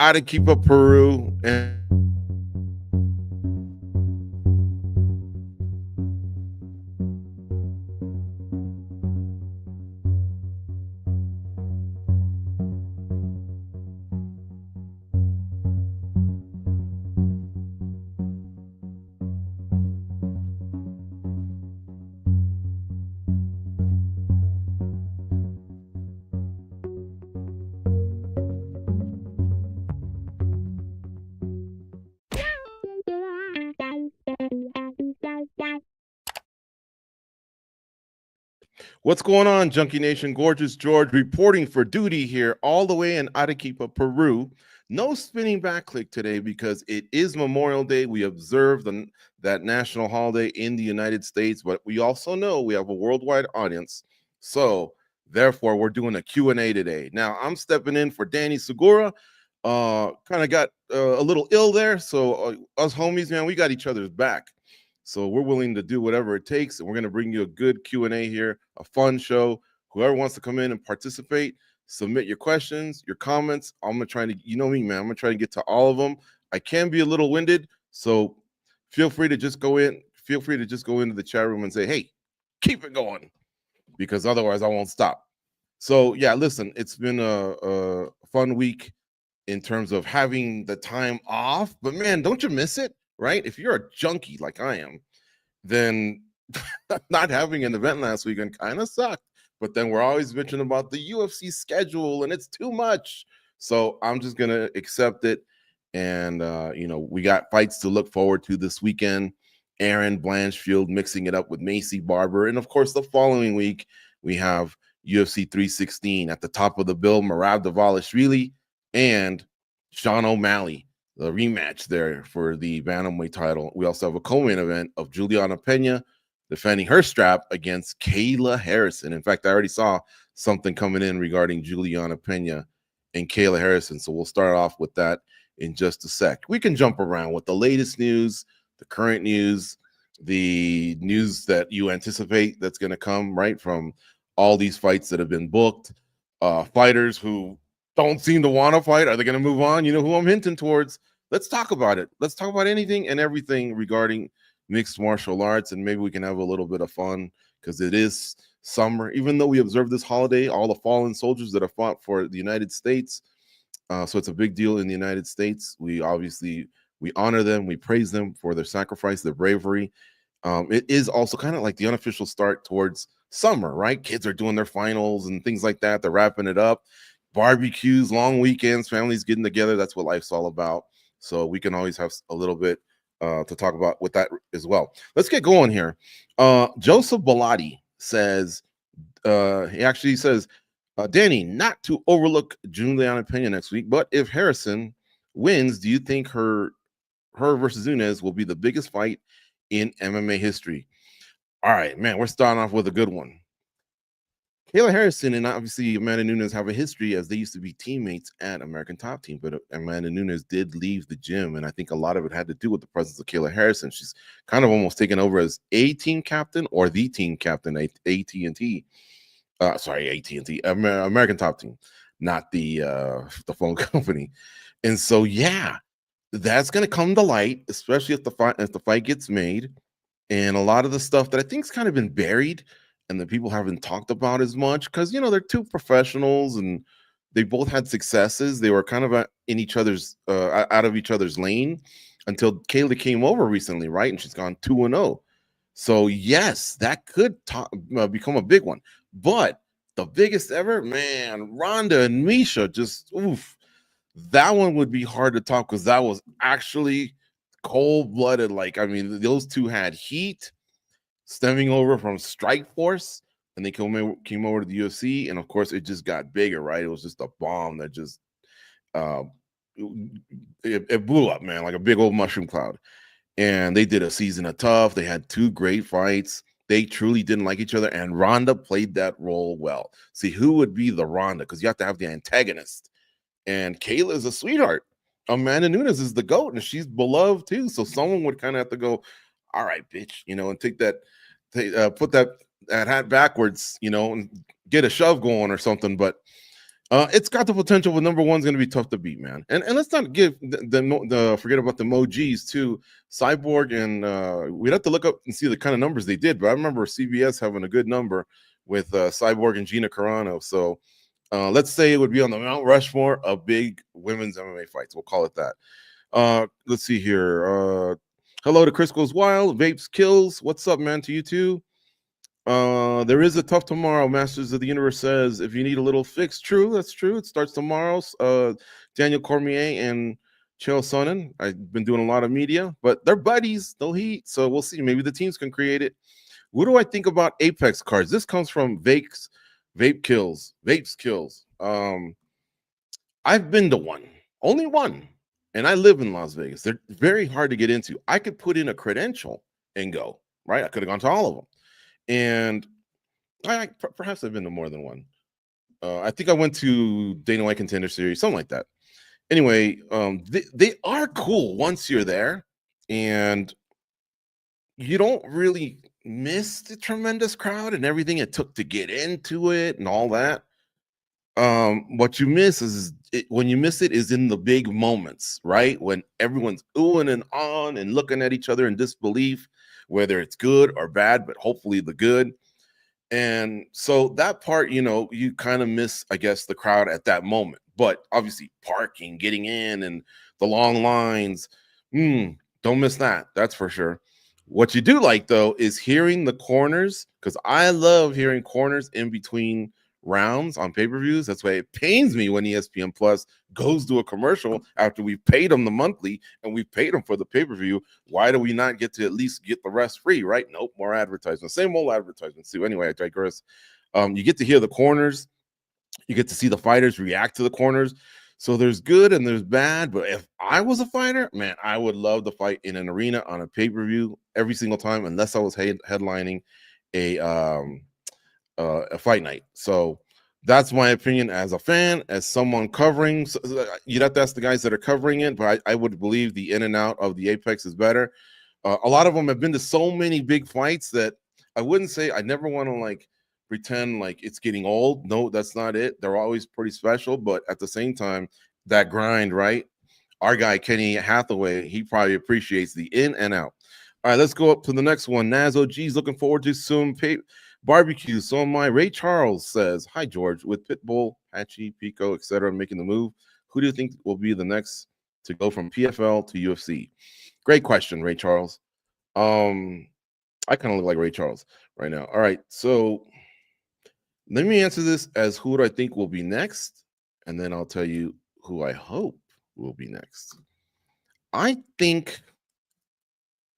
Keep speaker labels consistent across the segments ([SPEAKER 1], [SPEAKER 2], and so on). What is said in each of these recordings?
[SPEAKER 1] Arequipa, Peru, and what's going on, Junkie Nation? Gorgeous George reporting for duty here, all the way in Arequipa, Peru. No spinning back click today because it is Memorial Day. We observe that national holiday in the United States, but we also know we have a worldwide audience. So therefore, we're doing a Q&A today. Now, I'm stepping in for Danny Segura. Kind of got a little ill there. So us homies, man, we got each other's back. So we're willing to do whatever it takes, and we're going to bring you a good Q&A here, a fun show. Whoever wants to come in and participate, submit your questions, your comments. I'm going to try to, you know me, man, I'm going to try to get to all of them. I can be a little winded, so feel free to just go in. Feel free to just go into the chat room and say, hey, keep it going, because otherwise I won't stop. So, yeah, listen, it's been a fun week in terms of having the time off, but man, don't you miss it? Right? If you're a junkie like I am, then not having an event last weekend kind of sucked. But then we're always bitching about the UFC schedule and it's too much. So I'm just going to accept it. And, we got fights to look forward to this weekend. Aaron Blanchfield mixing it up with Macy Barber. And, of course, the following week, we have UFC 316 at the top of the bill, Merab Dvalishvili and Sean O'Malley, the rematch there for the bantamweight title. We also have a co-main event of Juliana Pena defending her strap against Kayla Harrison. In fact, I already saw something coming in regarding Juliana Pena and Kayla Harrison. So we'll start off with that in just a sec. We can jump around with the latest news, the current news, the news that you anticipate that's going to come right from all these fights that have been booked, fighters who don't seem to want to fight. Are they going to move on? You know who I'm hinting towards. Let's talk about it. Let's talk about anything and everything regarding mixed martial arts, and maybe we can have a little bit of fun because it is summer. Even though we observe this holiday, all the fallen soldiers that have fought for the United States, so it's a big deal in the United States. We honor them, we praise them for their sacrifice, their bravery. It is also kind of like the unofficial start towards summer, right? Kids are doing their finals and things like that. They're wrapping it up. Barbecues, long weekends, families getting together. That's what life's all about. So we can always have a little bit to talk about with that as well. Let's get going here. Joseph Bellotti says, he actually says, Danny, not to overlook Juliana Pena next week, but if Harrison wins, do you think her versus Nunes will be the biggest fight in MMA history? All right, man, we're starting off with a good one. Kayla Harrison and obviously Amanda Nunes have a history as they used to be teammates at American Top Team, but Amanda Nunes did leave the gym, and I think a lot of it had to do with the presence of Kayla Harrison. She's kind of almost taken over as a team captain or the team captain at AT&T. AT&T, American Top Team, not the phone company. And so, yeah, that's going to come to light, especially if the fight gets made, and a lot of the stuff that I think's kind of been buried and that people haven't talked about as much because they're two professionals and they both had successes. They were kind of in each other's out of each other's lane until Kayla came over recently, right? And she's gone 2-0. So yes, that could become a big one. But the biggest ever, man, Ronda and Miesha, just oof. That one would be hard to talk because that was actually cold-blooded. Like, I mean, those two had heat stemming over from Strikeforce, and they came over to the UFC, and of course, it just got bigger, right? It was just a bomb that just it blew up, man, like a big old mushroom cloud. And they did a season of tough. They had two great fights. They truly didn't like each other, and Ronda played that role well. See, who would be the Ronda? Because you have to have the antagonist, and Kayla is a sweetheart. Amanda Nunes is the GOAT, and she's beloved too. So someone would kind of have to go, all right, bitch, and take that, put that hat backwards, and get a shove going or something. But It's got the potential, but number one's going to be tough to beat, man. And let's not give the forget about the emojis too. Cyborg and we'd have to look up and see the kind of numbers they did. But I remember CBS having a good number with Cyborg and Gina Carano. So let's say it would be on the Mount Rushmore of big women's MMA fights. We'll call it that. Let's see here. Hello to Chris Goes Wild. Vapes Kills. What's up, man? To you too. There is a tough tomorrow. Masters of the Universe says if you need a little fix, true, that's true. It starts tomorrow. Daniel Cormier and Chael Sonnen. I've been doing a lot of media, but they're buddies, no heat. So we'll see. Maybe the teams can create it. What do I think about Apex cards? This comes from Vape Kills. I've been to one, only one, and I live in Las Vegas. They're very hard to get into. I could put in a credential and go, right? I could have gone to all of them. And perhaps I've been to more than one. I think I went to Dana White Contender Series, something like that. Anyway, they are cool once you're there, and you don't really miss the tremendous crowd and everything it took to get into it and all that. What you miss when you miss it is in the big moments, right? When everyone's oohing and on and looking at each other in disbelief, whether it's good or bad, but hopefully the good. And so that part, you kind of miss, I guess, the crowd at that moment. But obviously, parking, getting in, and the long lines, don't miss that. That's for sure. What you do like, though, is hearing the corners, because I love hearing corners in between rounds on pay-per-views. That's why it pains me when ESPN Plus goes to a commercial after we've paid them the monthly and we've paid them for the pay-per-view. Why do we not get to at least get the rest free, right? Nope, more advertisements. Same old advertisements too. Anyway, I digress. You get to hear the corners. You get to see the fighters react to the corners. So there's good and there's bad. But if I was a fighter, man, I would love to fight in an arena on a pay-per-view every single time, unless I was headlining a fight night. So that's my opinion as a fan, as someone covering. So you'd have to ask the guys that are covering it, but I would believe the in and out of the Apex is better. A lot of them have been to so many big fights that I wouldn't say I never want to pretend like it's getting old. No, that's not it. They're always pretty special, but at the same time, that grind, right? Our guy Kenny Hathaway, he probably appreciates the in and out. All right, let's go up to the next one. Naz OG's looking forward to some barbecue. So am I. Ray Charles says, hi, George. With Pitbull, Hachi, Pico, etc. making the move, who do you think will be the next to go from PFL to UFC? Great question, Ray Charles. I kind of look like Ray Charles right now. All right, so let me answer this as who do I think will be next, and then I'll tell you who I hope will be next. I think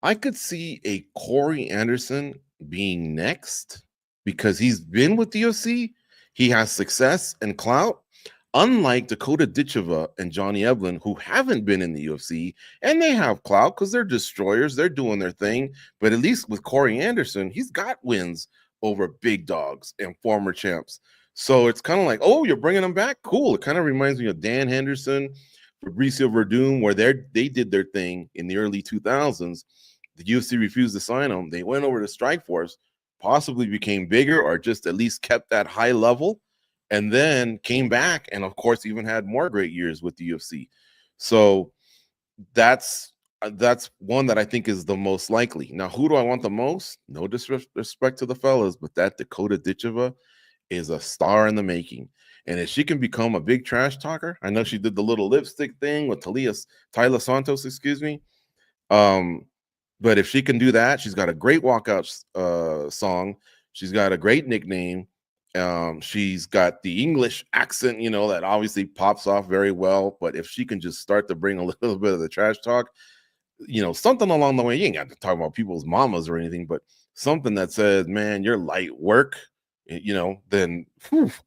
[SPEAKER 1] I could see a Corey Anderson being next because he's been with the UFC. He has success and clout, unlike Dakota Ditcheva and Johnny Evelyn, who haven't been in the UFC, and they have clout because they're destroyers. They're doing their thing. But at least with Corey Anderson, he's got wins over big dogs and former champs. So it's kind of like, oh, you're bringing them back? Cool. It kind of reminds me of Dan Henderson, Fabricio Verdum, where they did their thing in the early 2000s. The UFC refused to sign them. They went over to Strikeforce, possibly became bigger or just at least kept that high level, and then came back and, of course, even had more great years with the UFC. So that's one that I think is the most likely. Now, who do I want the most? No disrespect to the fellas, but that Dakota Ditcheva is a star in the making. And if she can become a big trash talker, I know she did the little lipstick thing with Tyler Santos, excuse me. But if she can do that, she's got a great walkout song. She's got a great nickname. She's got the English accent, that obviously pops off very well. But if she can just start to bring a little bit of the trash talk, something along the way, you ain't got to talk about people's mamas or anything, but something that says, man, you're light work, then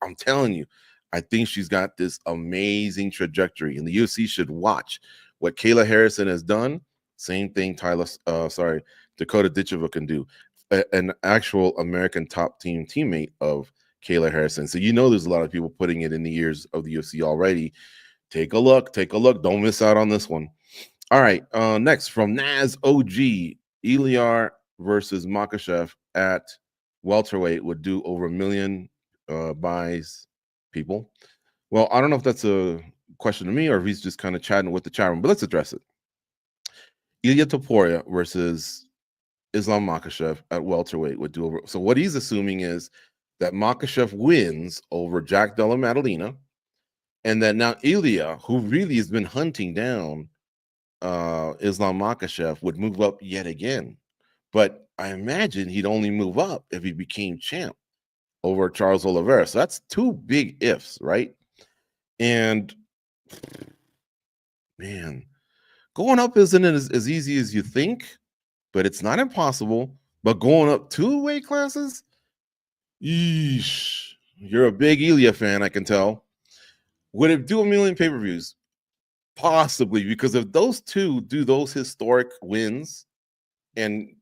[SPEAKER 1] I'm telling you, I think she's got this amazing trajectory, and the UFC should watch what Kayla Harrison has done. Same thing Dakota Ditcheva can do. An actual American top team teammate of Kayla Harrison. So there's a lot of people putting it in the ears of the UFC already. Take a look. Don't miss out on this one. All right. Next from Naz OG, Eliar versus Makhachev at welterweight would do over 1 million buys, people. Well, I don't know if that's a question to me or if he's just kind of chatting with the chat room, but let's address it. Ilya Topuria versus Islam Makhachev at welterweight with dual. So what he's assuming is that Makhachev wins over Jack Della Maddalena, and that now Ilya, who really has been hunting down Islam Makhachev, would move up yet again. But I imagine he'd only move up if he became champ over Charles Oliveira. So that's two big ifs, right? And man, going up isn't as easy as you think, but it's not impossible. But going up two weight classes, yeesh, you're a big Ilya fan, I can tell. Would it do 1 million pay-per-views? Possibly, because if those two do those historic wins and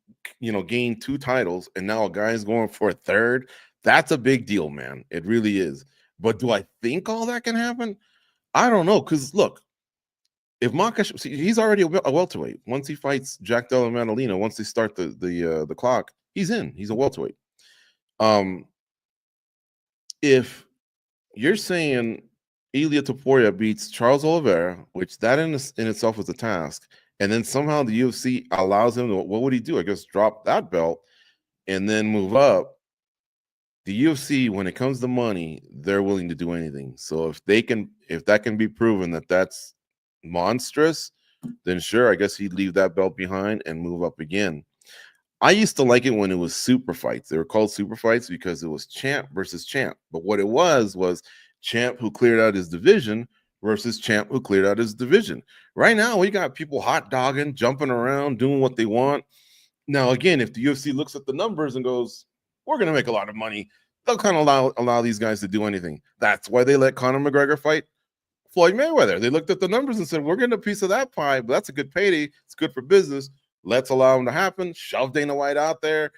[SPEAKER 1] gain 2 titles, and now a guy's going for a third, that's a big deal, man. It really is. But do I think all that can happen? I don't know, because look, if Makash, he's already a welterweight. Once he fights Jack Della Maddalena, once they start the clock, he's in. He's a welterweight. If you're saying Ilya Topuria beats Charles Oliveira, which that in itself is a task, and then somehow the UFC allows him to, what would he do? I guess drop that belt and then move up. The UFC, when it comes to money, they're willing to do anything. So if that can be proven that that's monstrous, then sure, I guess he'd leave that belt behind and move up again. I used to like it when it was super fights. They were called super fights because it was champ versus champ. But what it was champ who cleared out his division versus champ who cleared out his division. Right now, we got people hot dogging, jumping around, doing what they want. Now, again, if the UFC looks at the numbers and goes, we're going to make a lot of money, they'll kind of allow these guys to do anything. That's why they let Conor McGregor fight Floyd Mayweather. They looked at the numbers and said, we're getting a piece of that pie, but that's a good payday. It's good for business. Let's allow him to happen. Shove Dana White out there.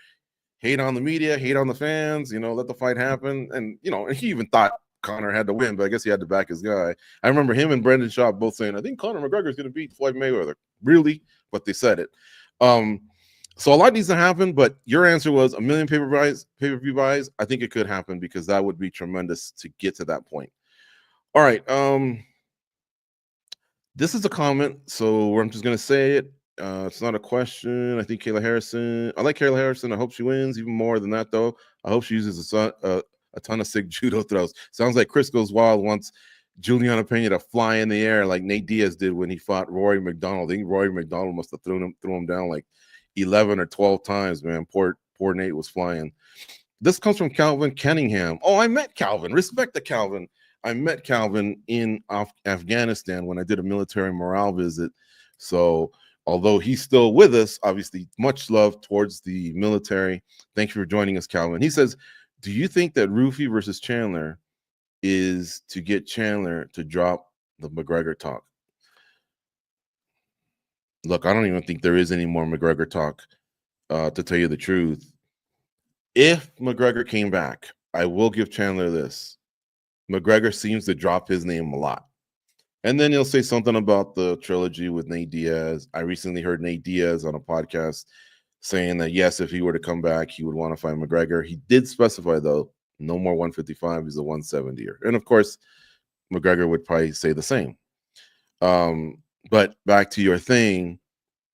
[SPEAKER 1] Hate on the media, hate on the fans, let the fight happen. And, he even thought Conor had to win, but I guess he had to back his guy. I remember him and Brendan Schaub both saying, I think Conor McGregor is going to beat Floyd Mayweather. Really? But they said it. So a lot needs to happen, but your answer was 1 million pay-per-view buys. I think it could happen because that would be tremendous to get to that point. All right. This is a comment, so I'm just going to say it. It's not a question. I think Kayla Harrison. I like Kayla Harrison. I hope she wins. Even more than that, though, I hope she uses a ton of sick judo throws. Sounds like Chris Goes Wild wants Juliana Pena to fly in the air like Nate Diaz did when he fought Rory McDonald. I think Rory McDonald must have threw him down like 11 or 12 times, man. Poor Nate was flying. This comes from Calvin Kenningham. Oh, I met Calvin. Respect to Calvin. I met Calvin in Afghanistan when I did a military morale visit. So although he's still with us, obviously much love towards the military. Thank you for joining us, Calvin. He says, do you think that Rufy versus Chandler is to get Chandler to drop the McGregor talk? Look, I don't even think there is any more McGregor talk, to tell you the truth. If McGregor came back, I will give Chandler this. McGregor seems to drop his name a lot. And then he'll say something about the trilogy with Nate Diaz. I recently heard Nate Diaz on a podcast saying that, yes, if he were to come back, he would want to fight McGregor. He did specify, though, no more 155. He's a 170er. And, of course, McGregor would probably say the same. But back to your thing,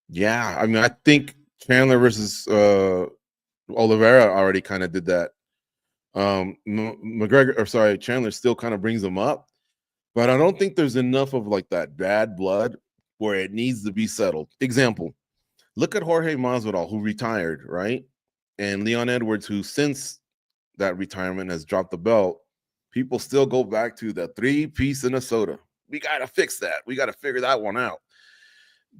[SPEAKER 1] yeah, I mean, I think Chandler versus Oliveira already kind of did that. Chandler still kind of brings them up, but I don't think there's enough of like that bad blood where it needs to be settled. Example, look at Jorge Masvidal, who retired, right? And Leon Edwards, who since that retirement has dropped the belt. People still go back to the 3-piece in a soda. We got to fix that. We got to figure that one out.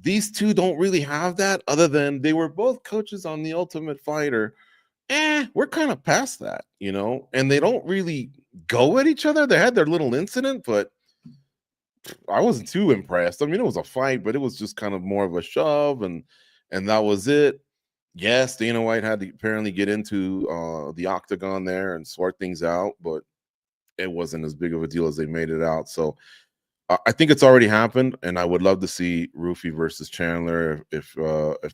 [SPEAKER 1] These two don't really have that, other than they were both coaches on The Ultimate Fighter. We're kind of past that, and they don't really go at each other. They had their little incident, but I wasn't too impressed. I mean, it was a fight, but it was just kind of more of a shove, and that was it. Yes, Dana White had to apparently get into the octagon there and sort things out, but it wasn't as big of a deal as they made it out. So I think it's already happened, and I would love to see Rufy versus Chandler if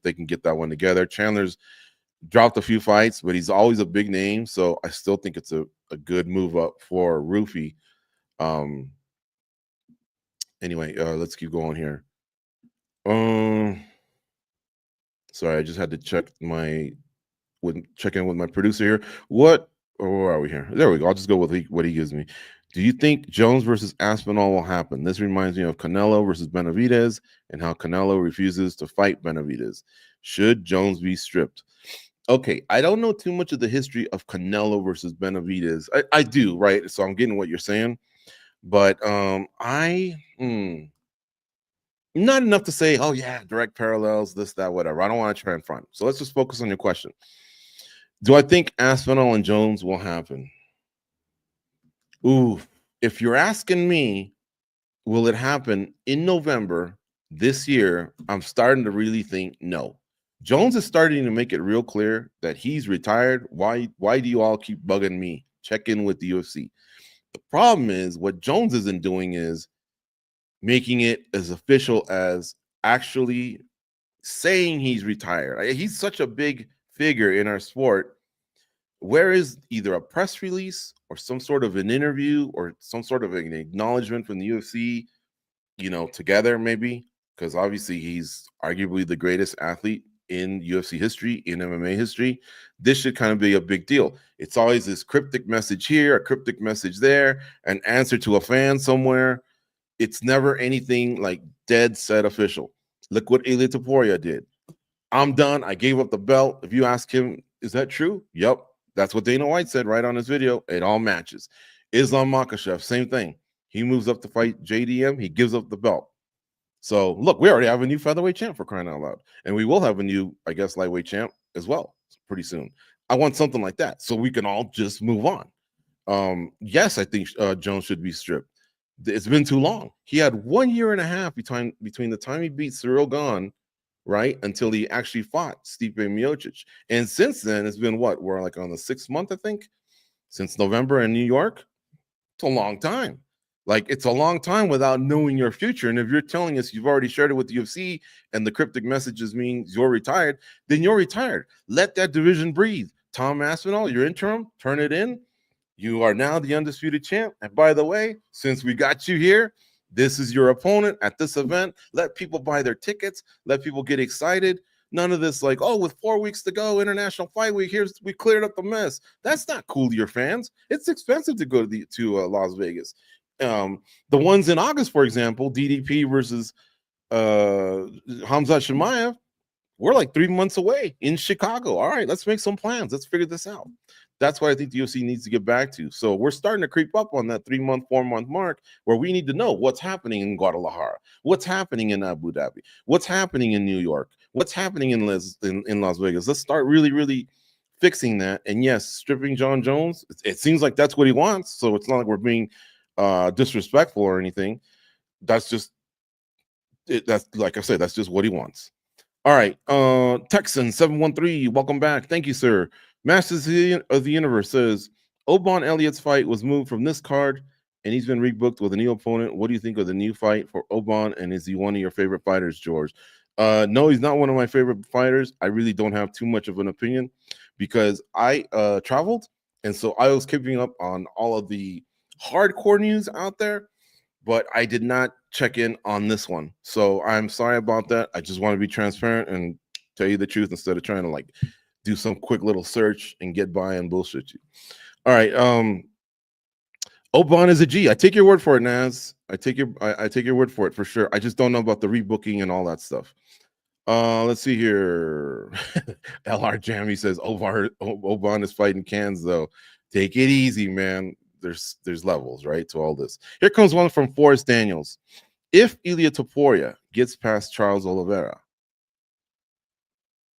[SPEAKER 1] they can get that one together. Chandler's dropped a few fights, but he's always a big name, so I still think it's a good move up for Rufy. Anyway, let's keep going here. Sorry, I just had to check in with my producer here. What? Or where are we here? There we go. I'll just go with what he gives me. Do you think Jones versus Aspinall will happen? This reminds me of Canelo versus Benavidez and how Canelo refuses to fight Benavidez. Should Jones be stripped? Okay, I don't know too much of the history of Canelo versus Benavidez. I do, right? So I'm getting what you're saying, but not enough to say, oh yeah, direct parallels, this, that, whatever. I don't want to try and front. So let's just focus on your question. Do I think Aspinall and Jones will happen? Ooh, if you're asking me, will it happen in November this year? I'm starting to really think no. Jones is starting to make it real clear that he's retired. Why do you all keep bugging me? Check in with the UFC. The problem is what Jones isn't doing is making it as official as actually saying he's retired. He's such a big figure in our sport. Where is either a press release or some sort of an interview or some sort of an acknowledgement from the UFC, together maybe? Because obviously he's arguably the greatest athlete in UFC history, in MMA history. This should kind of be a big deal. It's always this cryptic message here, a cryptic message there, an answer to a fan somewhere. It's never anything like dead set official. Look what Ilia Topuria did. I'm done. I gave up the belt. If you ask him, is that true? Yep. That's what Dana White said right on his video. It all matches. Islam Makhachev, same thing. He moves up to fight JDM. He gives up the belt. So look, we already have a new featherweight champ, for crying out loud. And we will have a new, I guess, lightweight champ as well pretty soon. I want something like that so we can all just move on. Yes, I think Jones should be stripped. It's been too long. He had 1 year and a half between the time he beat Cyril Gane, right, until he actually fought Stipe Miocic. And since then, it's been what? We're like on the 6th month, I think, since November in New York. It's a long time. Like, it's a long time without knowing your future. And if you're telling us you've already shared it with the UFC and the cryptic messages means you're retired, then you're retired. Let that division breathe. Tom Aspinall, your interim, turn it in. You are now the undisputed champ. And by the way, since we got you here, this is your opponent at this event. Let people buy their tickets. Let people get excited. None of this like, oh, with 4 weeks to go, International Fight Week, we cleared up the mess. That's not cool to your fans. It's expensive to go to Las Vegas. The ones in August, for example, DDP versus Hamzat Chimaev, we're like 3 months away in Chicago. All right, let's make some plans. Let's figure this out. That's what I think the UFC needs to get back to. So we're starting to creep up on that 3 month, 4 month mark where we need to know what's happening in Guadalajara, what's happening in Abu Dhabi, what's happening in New York, what's happening in Las Vegas. Let's start really, really fixing that. And yes, stripping Jon Jones, it seems like that's what he wants. So it's not like we're being disrespectful or anything. That's just it. That's, like I said, that's just what he wants. All right, Texan 713, welcome back. Thank you, sir. Masters of the Universe says Obon Elliott's fight was moved from this card, and he's been rebooked with a new opponent. What do you think of the new fight for Obon, and is he one of your favorite fighters, George? No, he's not one of my favorite fighters. I really don't have too much of an opinion because I traveled, and so I was keeping up on all of the hardcore news out there, but I did not check in on this one. So I'm sorry about that. I just want to be transparent and tell you the truth instead of trying to like do some quick little search and get by and bullshit you. All right. Obon is a G. I take your word for it, Naz. I take your word for it for sure. I just don't know about the rebooking and all that stuff. Let's see here. LR Jammy says Obon is fighting cans though. Take it easy, man. There's levels, right, to all this. Here comes one from Forrest Daniels. If Ilia Topuria gets past Charles Oliveira,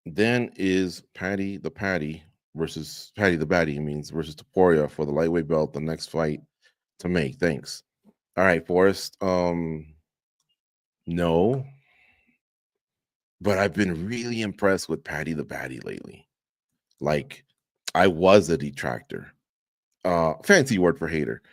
[SPEAKER 1] then is Paddy the Baddy versus Topuria for the lightweight belt the next fight to make. Thanks. All right, Forrest. No, but I've been really impressed with Paddy the Baddy lately. Like, I was a detractor. Fancy word for hater.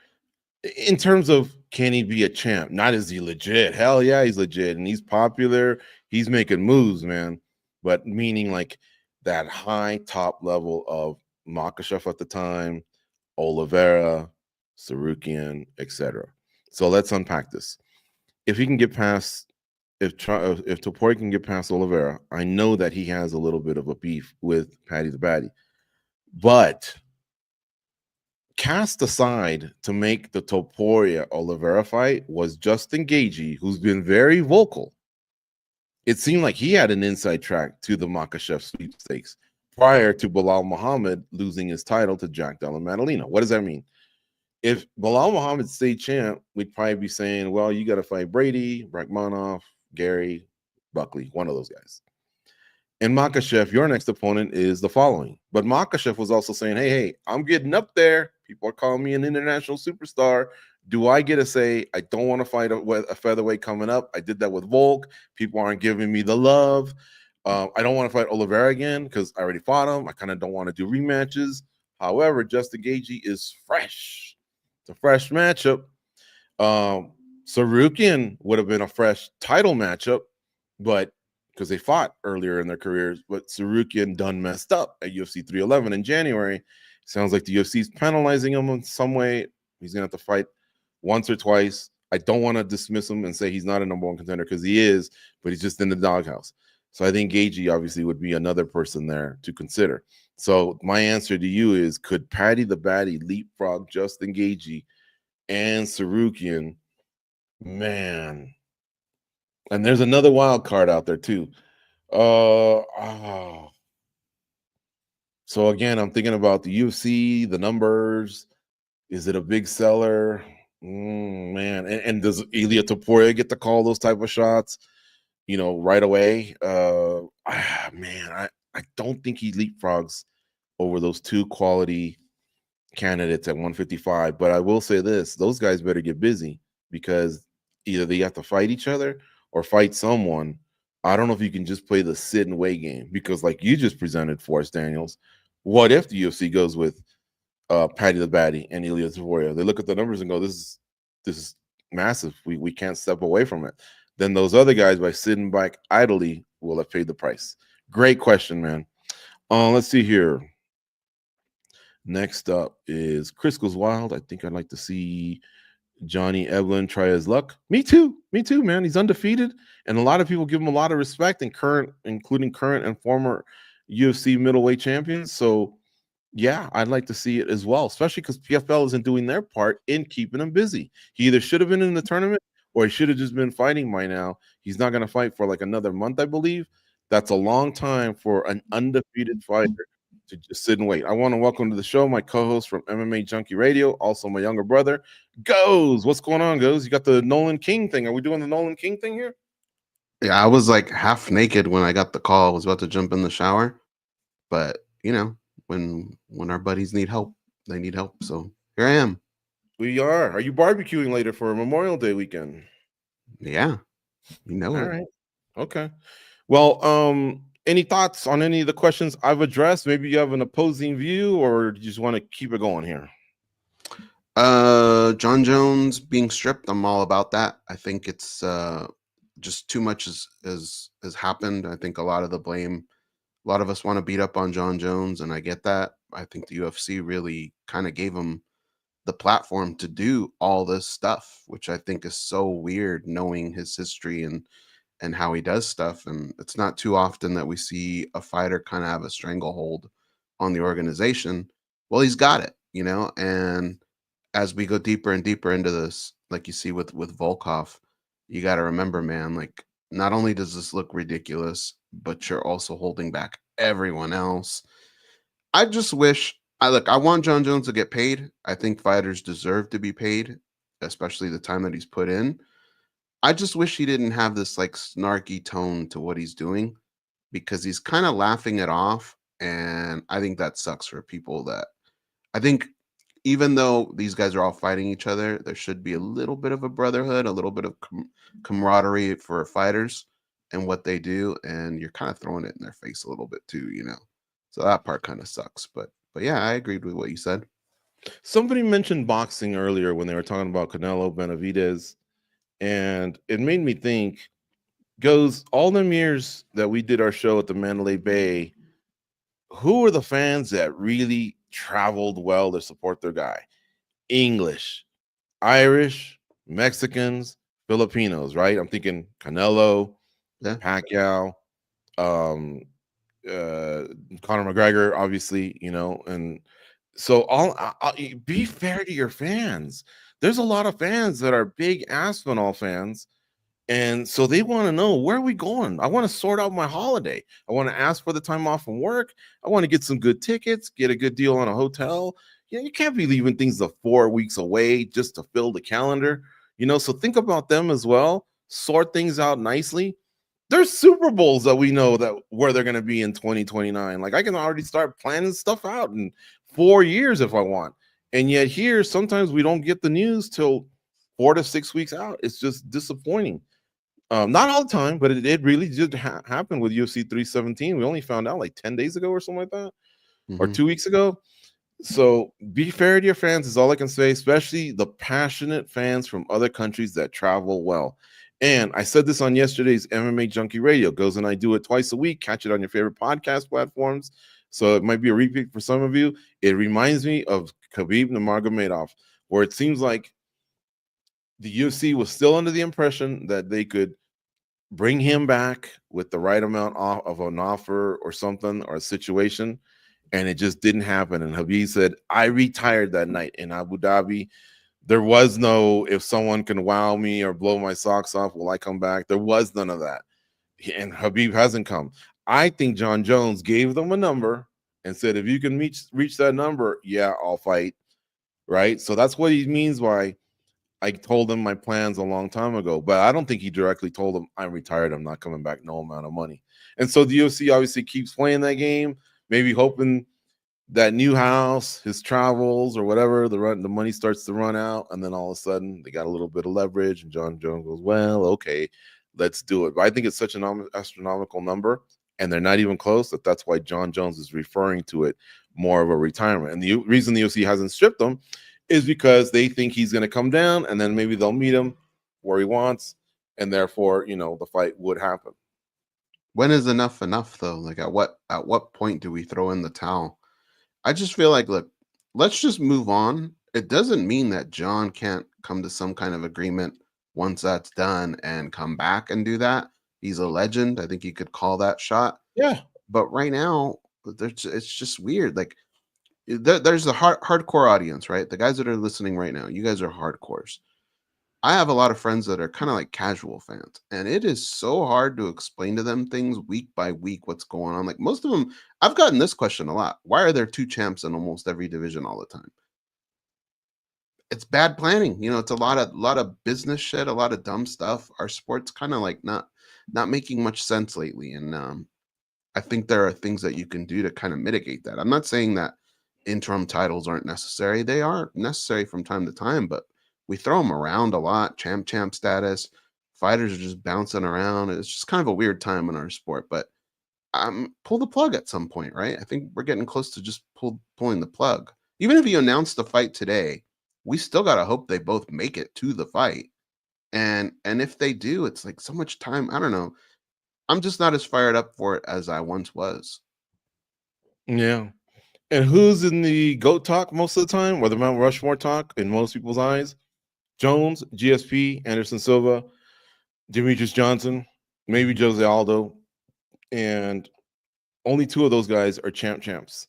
[SPEAKER 1] In terms of can he be a champ? Not is he legit? Hell yeah, he's legit, and he's popular. He's making moves, man. But meaning like that high top level of Makhachev at the time, Oliveira, Sarukian, etc. So let's unpack this. If he can get past, if Topuria can get past Oliveira, I know that he has a little bit of a beef with Paddy the Baddy, but cast aside to make the Topuria Oliveira fight was Justin Gaethje, who's been very vocal. It seemed like he had an inside track to the Makhachev sweepstakes prior to Bilal Muhammad losing his title to Jack Della Maddalena. What does that mean? If Bilal Muhammad stayed champ, we'd probably be saying, well, you got to fight Brady, Rachmanov, Gary, Buckley, one of those guys. And Makhachev, your next opponent is the following. But Makhachev was also saying, hey, I'm getting up there. People are calling me an international superstar. Do I get to say, I don't want to fight a featherweight coming up? I did that with Volk. People aren't giving me the love. I don't want to fight Oliveira again because I already fought him. I kind of don't want to do rematches. However, Justin Gaethje is fresh. It's a fresh matchup. Sarukian would have been a fresh title matchup, but because they fought earlier in their careers, but Sarukian done messed up at UFC 311 in January. Sounds like the UFC is penalizing him in some way. He's going to have to fight once or twice. I don't want to dismiss him and say he's not a number one contender because he is, but he's just in the doghouse. So I think Gaethje obviously would be another person there to consider. So my answer to you is, could Paddy the Baddy leapfrog Justin Gaethje and Sarukian? Man. And there's another wild card out there too. So again, I'm thinking about the UFC, the numbers. Is it a big seller? Man, and does Ilia Topuria get to call those type of shots? Right away. Man, I don't think he leapfrogs over those two quality candidates at 155. But I will say this: those guys better get busy because either they have to fight each other or fight someone. I don't know if you can just play the sit and wait game because, like you just presented for us, Daniels, what if the UFC goes with Paddy the Baddy and Ilia Topuria? They look at the numbers and go, "This is massive. We can't step away from it." Then those other guys, by sitting back idly, will have paid the price. Great question, man. Let's see here. Next up is Chris Goes Wild. I think I'd like to see Johnny Evelyn try his luck. Me too, man. He's undefeated, and a lot of people give him a lot of respect, including current and former UFC middleweight champions. So, yeah, I'd like to see it as well, especially because PFL isn't doing their part in keeping him busy. He either should have been in the tournament or he should have just been fighting by now. He's not going to fight for like another month, I believe. That's a long time for an undefeated fighter to just sit and wait. I want to welcome to the show my co-host from MMA Junkie Radio, also my younger brother, Goes. What's going on, Goes? You got the Nolan King thing. Are we doing the Nolan King thing here?
[SPEAKER 2] Yeah, I was like half naked when I got the call. I was about to jump in the shower, but when our buddies need help, they need help. So here I am.
[SPEAKER 1] We are. Are you barbecuing later for Memorial Day weekend?
[SPEAKER 2] Yeah, you know
[SPEAKER 1] All
[SPEAKER 2] it.
[SPEAKER 1] right. Okay. Well, any thoughts on any of the questions I've addressed? Maybe you have an opposing view, or you just want to keep it going here?
[SPEAKER 2] Jon Jones being stripped, I'm all about that. I think it's just too much has happened. I think a lot of the blame, a lot of us want to beat up on Jon Jones, and I get that. I think the UFC really kind of gave him the platform to do all this stuff, which I think is so weird, knowing his history and how he does stuff. And it's not too often that we see a fighter kind of have a stranglehold on the organization. Well, he's got it, and as we go deeper and deeper into this, like you see with Volkov, you got to remember, man, like not only does this look ridiculous, but you're also holding back everyone else. I just wish I want Jon Jones to get paid. I think fighters deserve to be paid, especially the time that he's put in. I just wish he didn't have this like snarky tone to what he's doing because he's kind of laughing it off. And I think that sucks for people that I think even though these guys are all fighting each other, there should be a little bit of a brotherhood, a little bit of camaraderie for fighters and what they do. And you're kind of throwing it in their face a little bit too. So that part kind of sucks. But yeah, I agreed with what you said.
[SPEAKER 1] Somebody mentioned boxing earlier when they were talking about Canelo Benavidez, and it made me think, Goes, all them years that we did our show at the Mandalay Bay, who were the fans that really traveled well to support their guy? English, Irish, Mexicans, Filipinos, right? I'm thinking Canelo,
[SPEAKER 2] Yeah.
[SPEAKER 1] Pacquiao, um, Conor McGregor, obviously, and so be fair to your fans. There's a lot of fans that are big Aspinall fans, and so they want to know, where are we going? I want to sort out my holiday. I want to ask for the time off from work. I want to get some good tickets, get a good deal on a hotel. You can't be leaving things 4 weeks away just to fill the calendar. So think about them as well. Sort things out nicely. There's Super Bowls that we know that where they're going to be in 2029. Like, I can already start planning stuff out in 4 years if I want. And yet here, sometimes we don't get the news till 4 to 6 weeks out. It's just disappointing. Not all the time, but it really did happen with UFC 317. We only found out like 10 days ago or something like that, or
[SPEAKER 2] Mm-hmm.
[SPEAKER 1] 2 weeks ago. So be fair to your fans is all I can say, especially the passionate fans from other countries that travel well. And I said this on yesterday's MMA Junkie Radio. Goes and I do it twice a week. Catch it on your favorite podcast platforms. So it might be a repeat for some of you. It reminds me of Khabib Nurmagomedov, where it seems like the UFC was still under the impression that they could bring him back with the right amount of an offer or something or a situation, and it just didn't happen. And Habib said, I retired that night in Abu Dhabi. There was no, if someone can wow me or blow my socks off, will I come back? There was none of that. And Habib hasn't come. I think Jon Jones gave them a number and said, if you can reach that number, yeah, I'll fight. Right. So that's what he means by, I told him my plans a long time ago, but I don't think he directly told him, I'm retired, I'm not coming back, no amount of money. And so the UFC obviously keeps playing that game, maybe hoping that new house, his travels or whatever, the money starts to run out, and then all of a sudden they got a little bit of leverage, and Jon Jones goes, well, okay, let's do it. But I think it's such an astronomical number, and they're not even close, that's why Jon Jones is referring to it more of a retirement. And the reason the UFC hasn't stripped him is because they think he's going to come down, and then maybe they'll meet him where he wants, and therefore, the fight would happen.
[SPEAKER 2] When is enough though? Like at what point do we throw in the towel? I just feel like, look, let's just move on. It doesn't mean that John can't come to some kind of agreement once that's done and come back and do that. He's a legend. I think he could call that shot.
[SPEAKER 1] Yeah.
[SPEAKER 2] But right now, it's just weird. Like there's a hardcore audience, right? The guys that are listening right now, you guys are hardcores. I have a lot of friends that are kind of like casual fans, and it is so hard to explain to them things week by week what's going on. Like most of them, I've gotten this question a lot. Why are there two champs in almost every division all the time? It's bad planning. It's a lot of business shit, a lot of dumb stuff. Our sport's kind of like not making much sense lately, and I think there are things that you can do to kind of mitigate that. I'm not saying that interim titles aren't necessary. They are necessary from time to time, but we throw them around a lot. Champ status. Fighters are just bouncing around. It's just kind of a weird time in our sport, but pull the plug at some point, right? I think we're getting close to just pulling the plug. Even if you announce the fight today, we still got to hope they both make it to the fight. And if they do, it's like so much time. I don't know. I'm just not as fired up for it as I once was.
[SPEAKER 1] Yeah. And who's in the GOAT talk most of the time, or the Mount Rushmore talk in most people's eyes? Jones, GSP, Anderson Silva, Demetrius Johnson, maybe Jose Aldo, and only two of those guys are champs.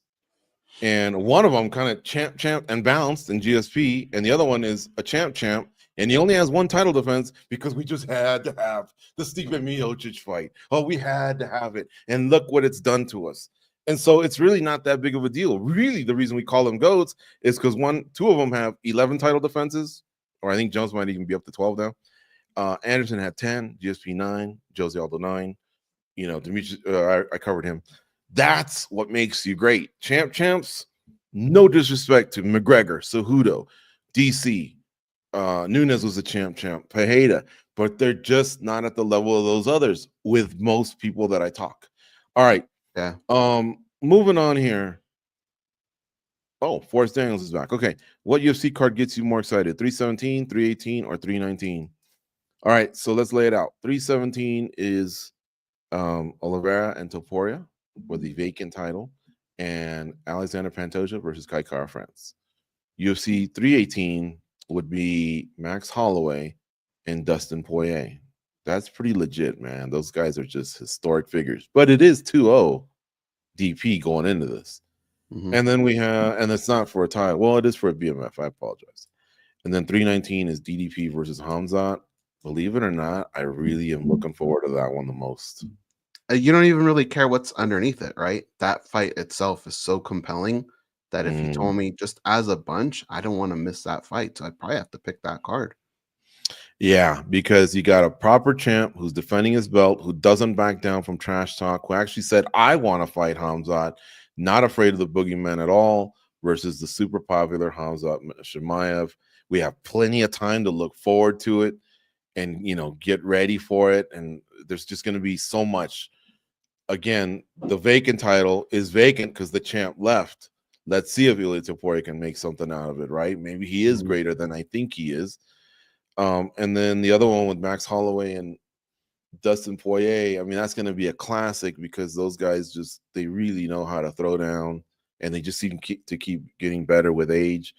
[SPEAKER 1] And one of them kind of champ and bounced in GSP, and the other one is a champ, and he only has one title defense because we just had to have the Stipe Miocic fight. Oh, we had to have it, and look what it's done to us. And so it's really not that big of a deal. Really, the reason we call them GOATs is because two of them have 11 title defenses, or I think Jones might even be up to 12 now. Anderson had 10, GSP 9, Jose Aldo 9. Demetrius, I covered him. That's what makes you great. Champs, no disrespect to McGregor, Cejudo, DC. Nunes was a champ, Pereira, but they're just not at the level of those others with most people that I talk. All right.
[SPEAKER 2] Yeah.
[SPEAKER 1] Moving on here. Oh, Forrest Daniels is back. Okay. What UFC card gets you more excited? 317, 318, or 319? All right. So let's lay it out. 317 is Oliveira and Topuria for the vacant title, and Alexander Pantoja versus Kai Kara France. UFC 318, would be Max Holloway and Dustin Poirier. That's pretty legit, man. Those guys are just historic figures. But it is 2-0 DP going into this.
[SPEAKER 2] Mhm.
[SPEAKER 1] And then we have, and it's not for a title. Well, it is for a BMF. I apologize. And then 319 is DDP versus Hamzat. Believe it or not, I really am looking forward to that one the most.
[SPEAKER 2] You don't even really care what's underneath it, right? That fight itself is so compelling that if you told
[SPEAKER 1] Mm.
[SPEAKER 2] me just as a bunch, I don't want to miss that fight. So I'd probably have to pick that card.
[SPEAKER 1] Yeah, because you got a proper champ who's defending his belt, who doesn't back down from trash talk, who actually said, I want to fight Hamzat, not afraid of the boogeyman at all, versus the super popular Hamzat Chimaev. We have plenty of time to look forward to it and, get ready for it. And there's just going to be so much. Again, the vacant title is vacant because the champ left. Let's see if Ilia Topuria can make something out of it, right? Maybe he is
[SPEAKER 2] Mhm.
[SPEAKER 1] greater than I think he is. And then the other one with Max Holloway and Dustin Poirier, I mean, that's going to be a classic because those guys they really know how to throw down and they just seem to keep getting better with age.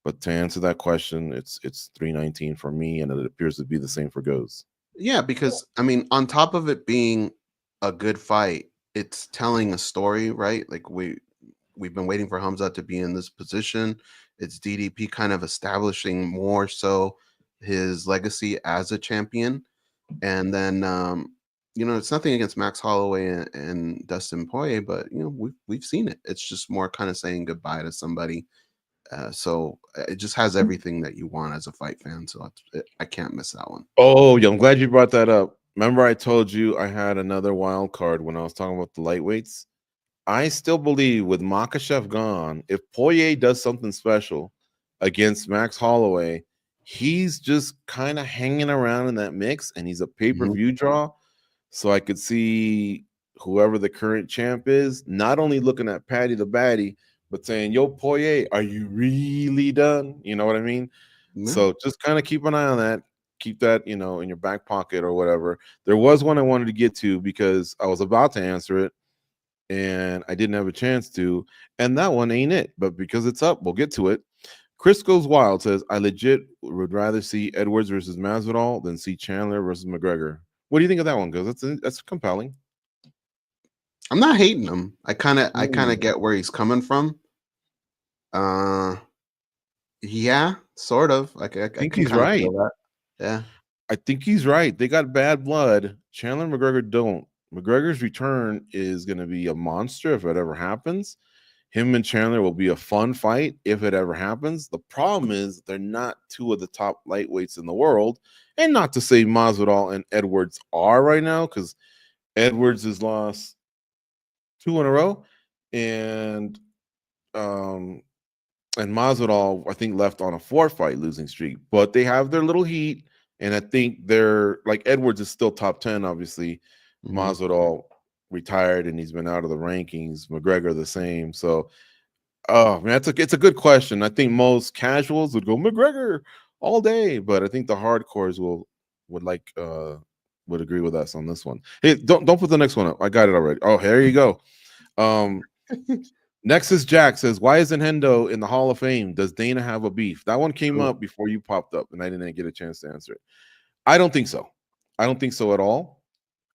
[SPEAKER 1] But to answer that question, it's 319 for me, and it appears to be the same for Goes.
[SPEAKER 2] Yeah, because I mean, on top of it being a good fight, it's telling a story, right? Like we've been waiting for Hamza to be in this position. It's DDP kind of establishing more so his legacy as a champion. And then it's nothing against Max Holloway and Dustin Poirier, but we've seen it. It's just more kind of saying goodbye to somebody. So it just has everything that you want as a fight fan. So I can't miss that one.
[SPEAKER 1] Oh, yeah, I'm glad you brought that up. Remember, I told you I had another wild card when I was talking about the lightweights. I still believe with Makhachev gone, if Poirier does something special against Max Holloway, he's just kind of hanging around in that mix, and he's a
[SPEAKER 2] Mhm.
[SPEAKER 1] pay-per-view draw. So I could see whoever the current champ is, not only looking at Paddy the Baddy, but saying, "Yo, Poirier, are you really done?" You know what I mean?
[SPEAKER 2] Yeah.
[SPEAKER 1] So just kind of keep an eye on that. Keep that, in your back pocket or whatever. There was one I wanted to get to because I was about to answer it and I didn't have a chance to. And that one ain't it. But because it's up, we'll get to it. Chris Goes Wild says, I legit would rather see Edwards versus Masvidal than see Chandler versus McGregor. What do you think of that one? Because that's compelling.
[SPEAKER 2] I'm not hating him. I kind of
[SPEAKER 1] Mm.
[SPEAKER 2] get where he's coming from. Uh yeah, sort of. I
[SPEAKER 1] I think
[SPEAKER 2] can
[SPEAKER 1] he's
[SPEAKER 2] kind of
[SPEAKER 1] right.
[SPEAKER 2] feel that. Yeah.
[SPEAKER 1] I think he's right. They got bad blood. Chandler and McGregor don't. McGregor's return is going to be a monster if it ever happens. Him and Chandler will be a fun fight if it ever happens. The problem is they're not two of the top lightweights in the world. And not to say Masvidal and Edwards are right now, because Edwards has lost 2 in a row. And um and Masvidal, I think, left on a 4-fight losing streak, but they have their little heat, and I think they're like Edwards is still top 10. Obviously,
[SPEAKER 2] Mhm.
[SPEAKER 1] Masvidal retired and he's been out of the rankings. McGregor the same. So, oh man, it's a good question. I think most casuals would go McGregor all day, but I think the hardcores would agree with us on this one. Hey, don't put the next one up. I got it already. Oh, here you go. Um, Nexus Jack says, "Why isn't Hendo in the Hall of Fame? Does Dana have a beef?" That one came
[SPEAKER 2] Cool.
[SPEAKER 1] up before you popped up, and I didn't get a chance to answer it. I don't think so. I don't think so at all.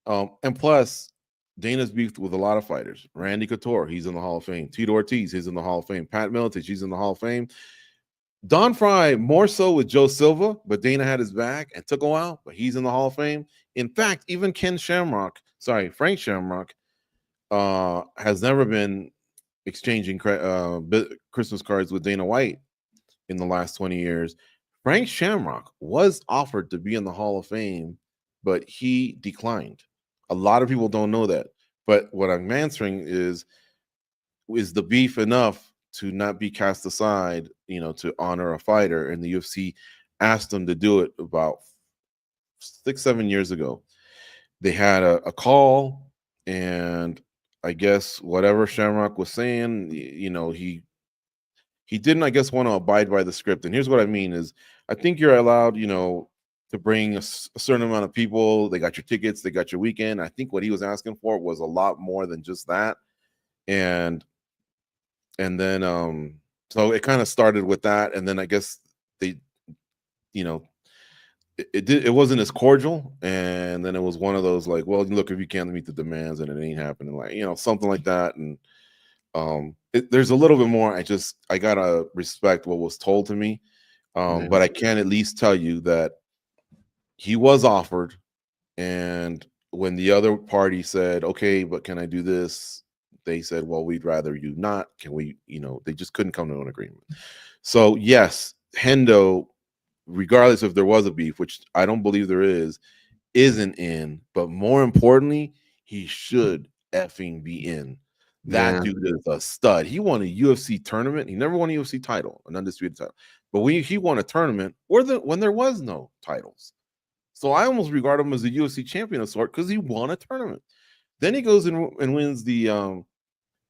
[SPEAKER 1] And plus, Dana's beefed with a lot of fighters. Randy Couture, he's in the Hall of Fame. Tito Ortiz, he's in the Hall of Fame. Pat Miletich, he's in the Hall of Fame. Don Fry, more so with Joe Silva, but Dana had his back and took a while, but he's in the Hall of Fame. In fact, even Frank Shamrock, has never been exchanging Christmas cards with Dana White in the last 20 years. Frank Shamrock was offered to be in the Hall of Fame, but he declined. A lot of people don't know that. But what I'm answering is the beef enough to not be cast aside, to honor a fighter? And the UFC asked them to do it about 6-7 years ago. They had a call, and I guess whatever Shamrock was saying, he didn't, I guess, want to abide by the script. And here's what I mean is, I think you're allowed, to bring a certain amount of people. They got your tickets, they got your weekend. I think what he was asking for was a lot more than just that. And then so it kind of started with that, and then I guess they you know, it wasn't as cordial, and then it was one of those like, well, look, if you can't meet the demands, and it ain't happening, like, something like that. And there's a little bit more. I gotta respect what was told to me,
[SPEAKER 2] Yeah.
[SPEAKER 1] but I can at least tell you that he was offered, and when the other party said, okay, but can I do this, they said, well, we'd rather you not. Can we, they just couldn't come to an agreement. So yes, Hendo, regardless if there was a beef, which I don't believe there is, isn't in. But more importantly, he should effing be in. That
[SPEAKER 2] Yeah.
[SPEAKER 1] dude is a stud. He won a UFC tournament. He never won a UFC title, an undisputed title. But he won a tournament when there was no titles. So I almost regard him as a UFC champion of sort because he won a tournament. Then he goes and wins the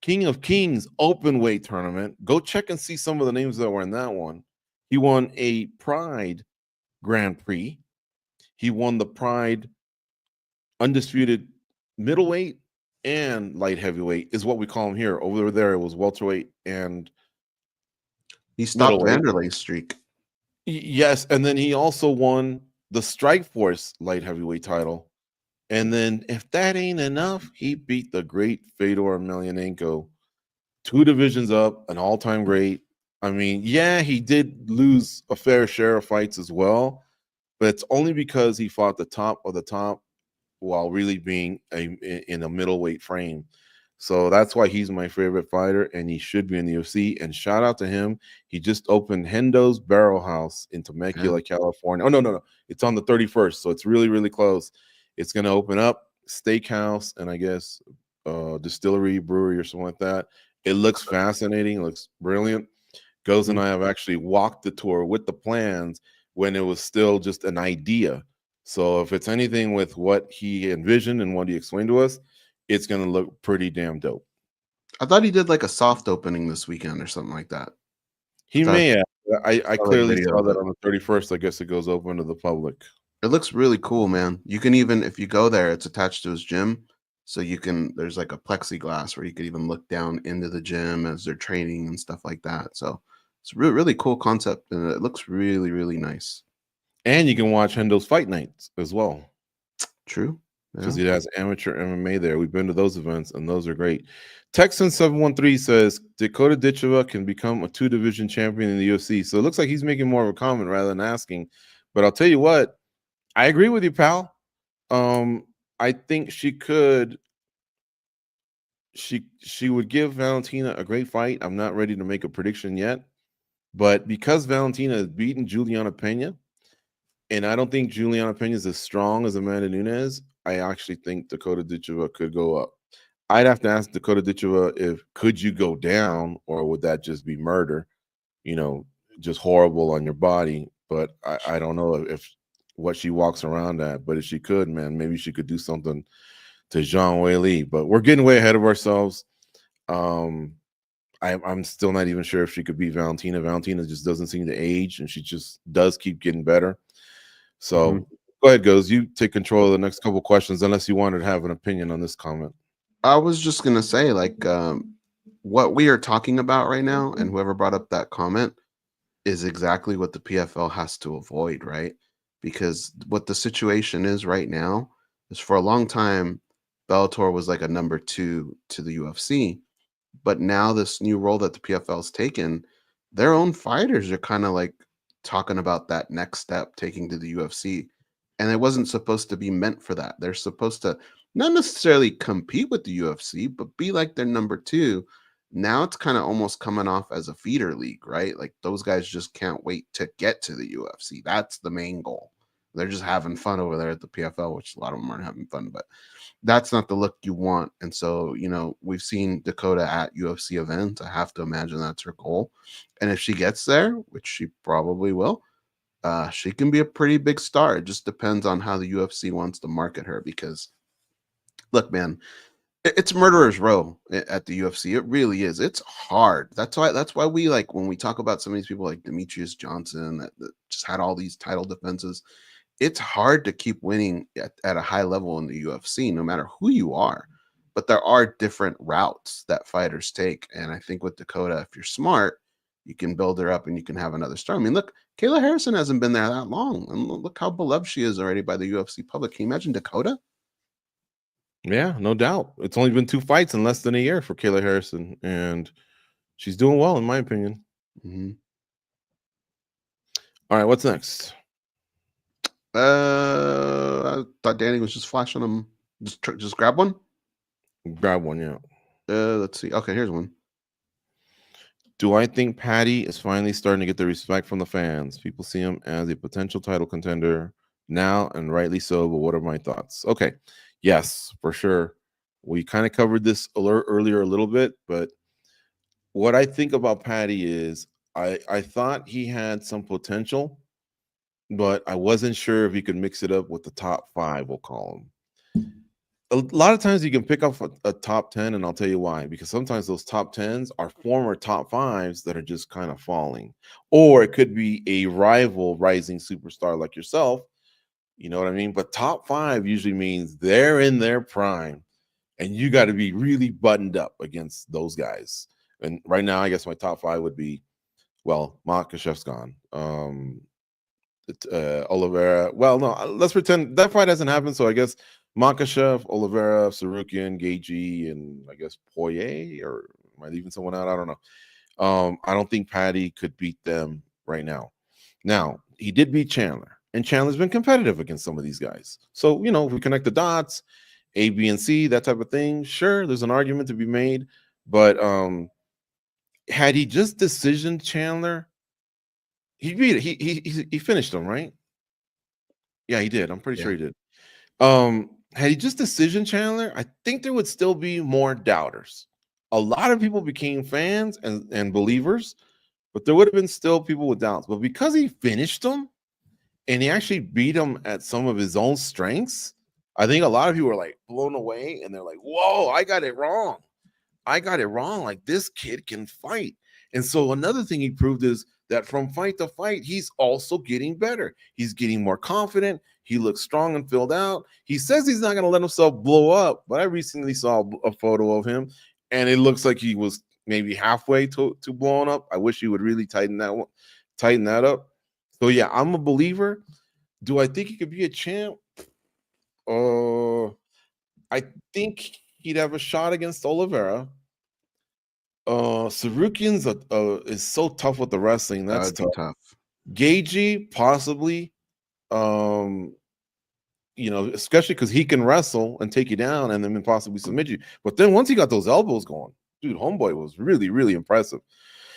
[SPEAKER 1] King of Kings open weight tournament. Go check and see some of the names that were in that one. He won a Pride Grand Prix. He won the Pride undisputed middleweight and light heavyweight is what we call him here. Over there, it was welterweight and
[SPEAKER 2] He stopped
[SPEAKER 1] middleweight.
[SPEAKER 2] Vanderlei's streak.
[SPEAKER 1] Yes, and then he also won the Strikeforce light heavyweight title. And then, if that ain't enough, he beat the great Fedor Emelianenko, 2 divisions up, an all-time great. I mean, yeah, he did lose a fair share of fights as well, but it's only because he fought the top of the top while really being in a middleweight frame. So that's why he's my favorite fighter, and he should be in the UFC. And shout out to him. He just opened Hendo's Barrel House in Temecula, California. Oh, no. It's on the 31st, so it's really, really close. It's going to open up steakhouse and I guess distillery, brewery, or something like that. It looks fascinating. It looks brilliant. Goes and I have actually walked the tour with the plans when it was still just an idea. So if it's anything with what he envisioned and what he explained to us, it's going to look pretty damn dope.
[SPEAKER 2] I thought he did like a soft opening this weekend or something like that.
[SPEAKER 1] He may have. I
[SPEAKER 2] saw
[SPEAKER 1] clearly
[SPEAKER 2] video
[SPEAKER 1] saw
[SPEAKER 2] of
[SPEAKER 1] that
[SPEAKER 2] it.
[SPEAKER 1] on the 31st. I guess it goes open to the public.
[SPEAKER 2] It looks really cool, man. You can even, if you go there, it's attached to his gym. So there's like a plexiglass where you could even look down into the gym as they're training and stuff like that. So it's a really, really cool concept. And it looks really, really nice.
[SPEAKER 1] And you can watch Hendo's fight nights as well.
[SPEAKER 2] True.
[SPEAKER 1] Because he has amateur MMA there. We've been to those events, and those are great. Texan 713 says Dakota Ditcheva can become a 2-division champion in the UFC. So it looks like he's making more of a comment rather than asking. But I'll tell you what, I agree with you, pal. I think she could. She would give Valentina a great fight. I'm not ready to make a prediction yet, but because Valentina has beaten Juliana Pena, and I don't think Juliana Pena is as strong as Amanda Nunes, I actually think Dakota Ditcheva could go up. I'd have to ask Dakota Ditcheva could you go down, or would that just be murder? Just horrible on your body. But I don't know if what she walks around at. But if she could, man, maybe she could do something to Zhang Weili. But we're getting way ahead of ourselves. I'm still not even sure if she could beat Valentina. Valentina just doesn't seem to age, and she just does keep getting better. So go ahead, Goes. You take control of the next couple questions, unless you wanted to have an opinion on this comment.
[SPEAKER 2] I was just going to say, like, what we are talking about right now, and whoever brought up that comment, is exactly what the PFL has to avoid, right? Because what the situation is right now is, for a long time, Bellator was like a number 2 to the UFC. But now this new role that the PFL's taken, their own fighters are kind of like talking about that next step, taking to the UFC. And it wasn't supposed to be meant for that. They're supposed to not necessarily compete with the UFC, but be like their number 2. Now it's kind of almost coming off as a feeder league, right? Like those guys just can't wait to get to the UFC. That's the main goal. They're just having fun over there at the PFL, which a lot of them aren't having fun, but that's not the look you want. And so, we've seen Dakota at UFC events. I have to imagine that's her goal. And if she gets there, which she probably will, she can be a pretty big star. It just depends on how the UFC wants to market her, because look, man, it's murderer's row at the UFC. It really is. It's hard. That's why we, like, when we talk about some of these people like Demetrius Johnson that just had all these title defenses, it's hard to keep winning at a high level in the UFC, no matter who you are. But there are different routes that fighters take. And I think with Dakota, if you're smart, you can build her up and you can have another star. I mean, look, Kayla Harrison hasn't been there that long, and look how beloved she is already by the UFC public. Can you imagine Dakota?
[SPEAKER 1] Yeah, no doubt. It's only been 2 fights in less than a year for Kayla Harrison, and she's doing well, in my opinion.
[SPEAKER 2] Mm-hmm.
[SPEAKER 1] All right, what's next?
[SPEAKER 2] I thought Danny was just flashing them. Just grab one.
[SPEAKER 1] Grab one, yeah.
[SPEAKER 2] Let's see. Okay, here's one.
[SPEAKER 1] Do I think Paddy is finally starting to get the respect from the fans? People see him as a potential title contender now, and rightly so. But what are my thoughts? Okay, yes, for sure. We kind of covered this earlier a little bit, but what I think about Paddy is I thought he had some potential, but I wasn't sure if he could mix it up with the top 5, we'll call him. A lot of times you can pick up a top 10, and I'll tell you why. Because sometimes those top 10s are former top 5s that are just kind of falling. Or it could be a rival rising superstar like yourself. You know what I mean? But top 5 usually means they're in their prime, and you got to be really buttoned up against those guys. And right now, I guess my top 5 would be, well, Makhachev's gone. Oliveira. Well, no, let's pretend that fight hasn't happened. So I guess Makhachev, Oliveira, Sarukian, Gaethje, and I guess Poirier, or am I leaving someone out? I don't know. I don't think Paddy could beat them right now. Now, he did beat Chandler, and Chandler's been competitive against some of these guys. So, if we connect the dots, A, B, and C, that type of thing, sure, there's an argument to be made. But had he just decisioned Chandler, he beat it. He finished him, right? Yeah, he did. I'm pretty sure he did. Had he just decision Chandler, I think there would still be more doubters. A lot of people became fans and believers, but there would have been still people with doubts. But because he finished him and he actually beat him at some of his own strengths, I think a lot of people were like blown away, and they're like, whoa, I got it wrong. Like, this kid can fight. And so another thing he proved is that from fight to fight, he's also getting better. He's getting more confident. He looks strong and filled out. He says he's not going to let himself blow up, but I recently saw a photo of him, and it looks like he was maybe halfway to blowing up. I wish he would really tighten that up. So yeah, I'm a believer. Do I think he could be a champ? I think he'd have a shot against Oliveira. Sarukian's is so tough with the wrestling.
[SPEAKER 2] That
[SPEAKER 1] That's
[SPEAKER 2] would be tough.
[SPEAKER 1] Gaethje, possibly. Especially because he can wrestle and take you down and then possibly submit you. But then once he got those elbows going, dude, homeboy was really, really impressive.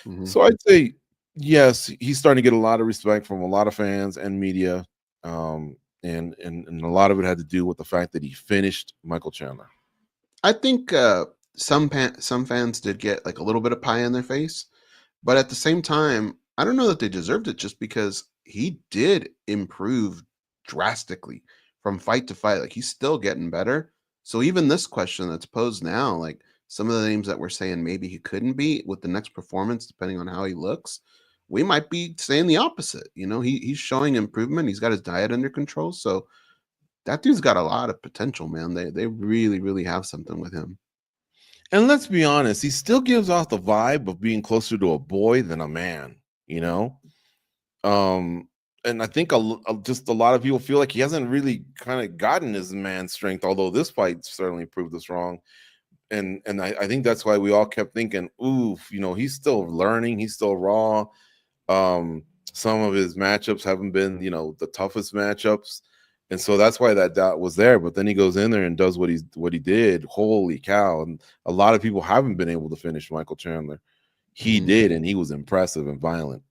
[SPEAKER 2] Mm-hmm.
[SPEAKER 1] So I'd say, yes, he's starting to get a lot of respect from a lot of fans and media. And a lot of it had to do with the fact that he finished Michael Chandler.
[SPEAKER 2] I think some fans did get like a little bit of pie in their face, but at the same time, I don't know that they deserved it just because he did improve drastically from fight to fight. Like, he's still getting better. So even this question that's posed now, like some of the names that we're saying maybe he couldn't beat with the next performance, depending on how he looks, we might be saying the opposite. He's showing improvement. He's got his diet under control. So that dude's got a lot of potential, man. They really, really have something with him.
[SPEAKER 1] And let's be honest, he still gives off the vibe of being closer to a boy than a man, And I think just a lot of people feel like he hasn't really kind of gotten his man strength, although this fight certainly proved us wrong. And I think that's why we all kept thinking, oof, he's still learning, he's still raw. Some of his matchups haven't been, the toughest matchups. And so that's why that doubt was there. But then he goes in there and does what he did. Holy cow. And a lot of people haven't been able to finish Michael Chandler. He did, and he was impressive and violent.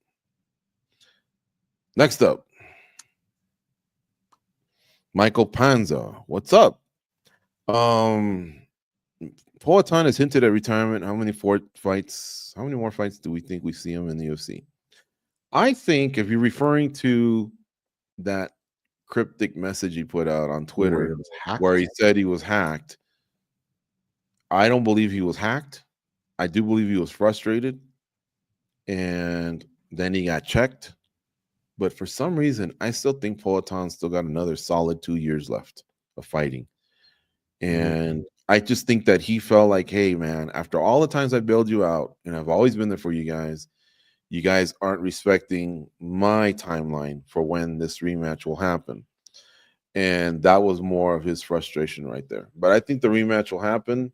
[SPEAKER 1] Next up, Michael Panza. What's up? Poatan has hinted at retirement. How many more fights do we think we see him in the UFC? I think if you're referring to that cryptic message he put out on Twitter where he said he was hacked, I don't believe he was hacked. I do believe he was frustrated, and then he got checked. But for some reason, I still think Poatan still got another solid 2 years left of fighting. And I just think that he felt like, hey, man, after all the times I bailed you out, and I've always been there for you guys, you guys aren't respecting my timeline for when this rematch will happen. And that was more of his frustration right there. But I think the rematch will happen.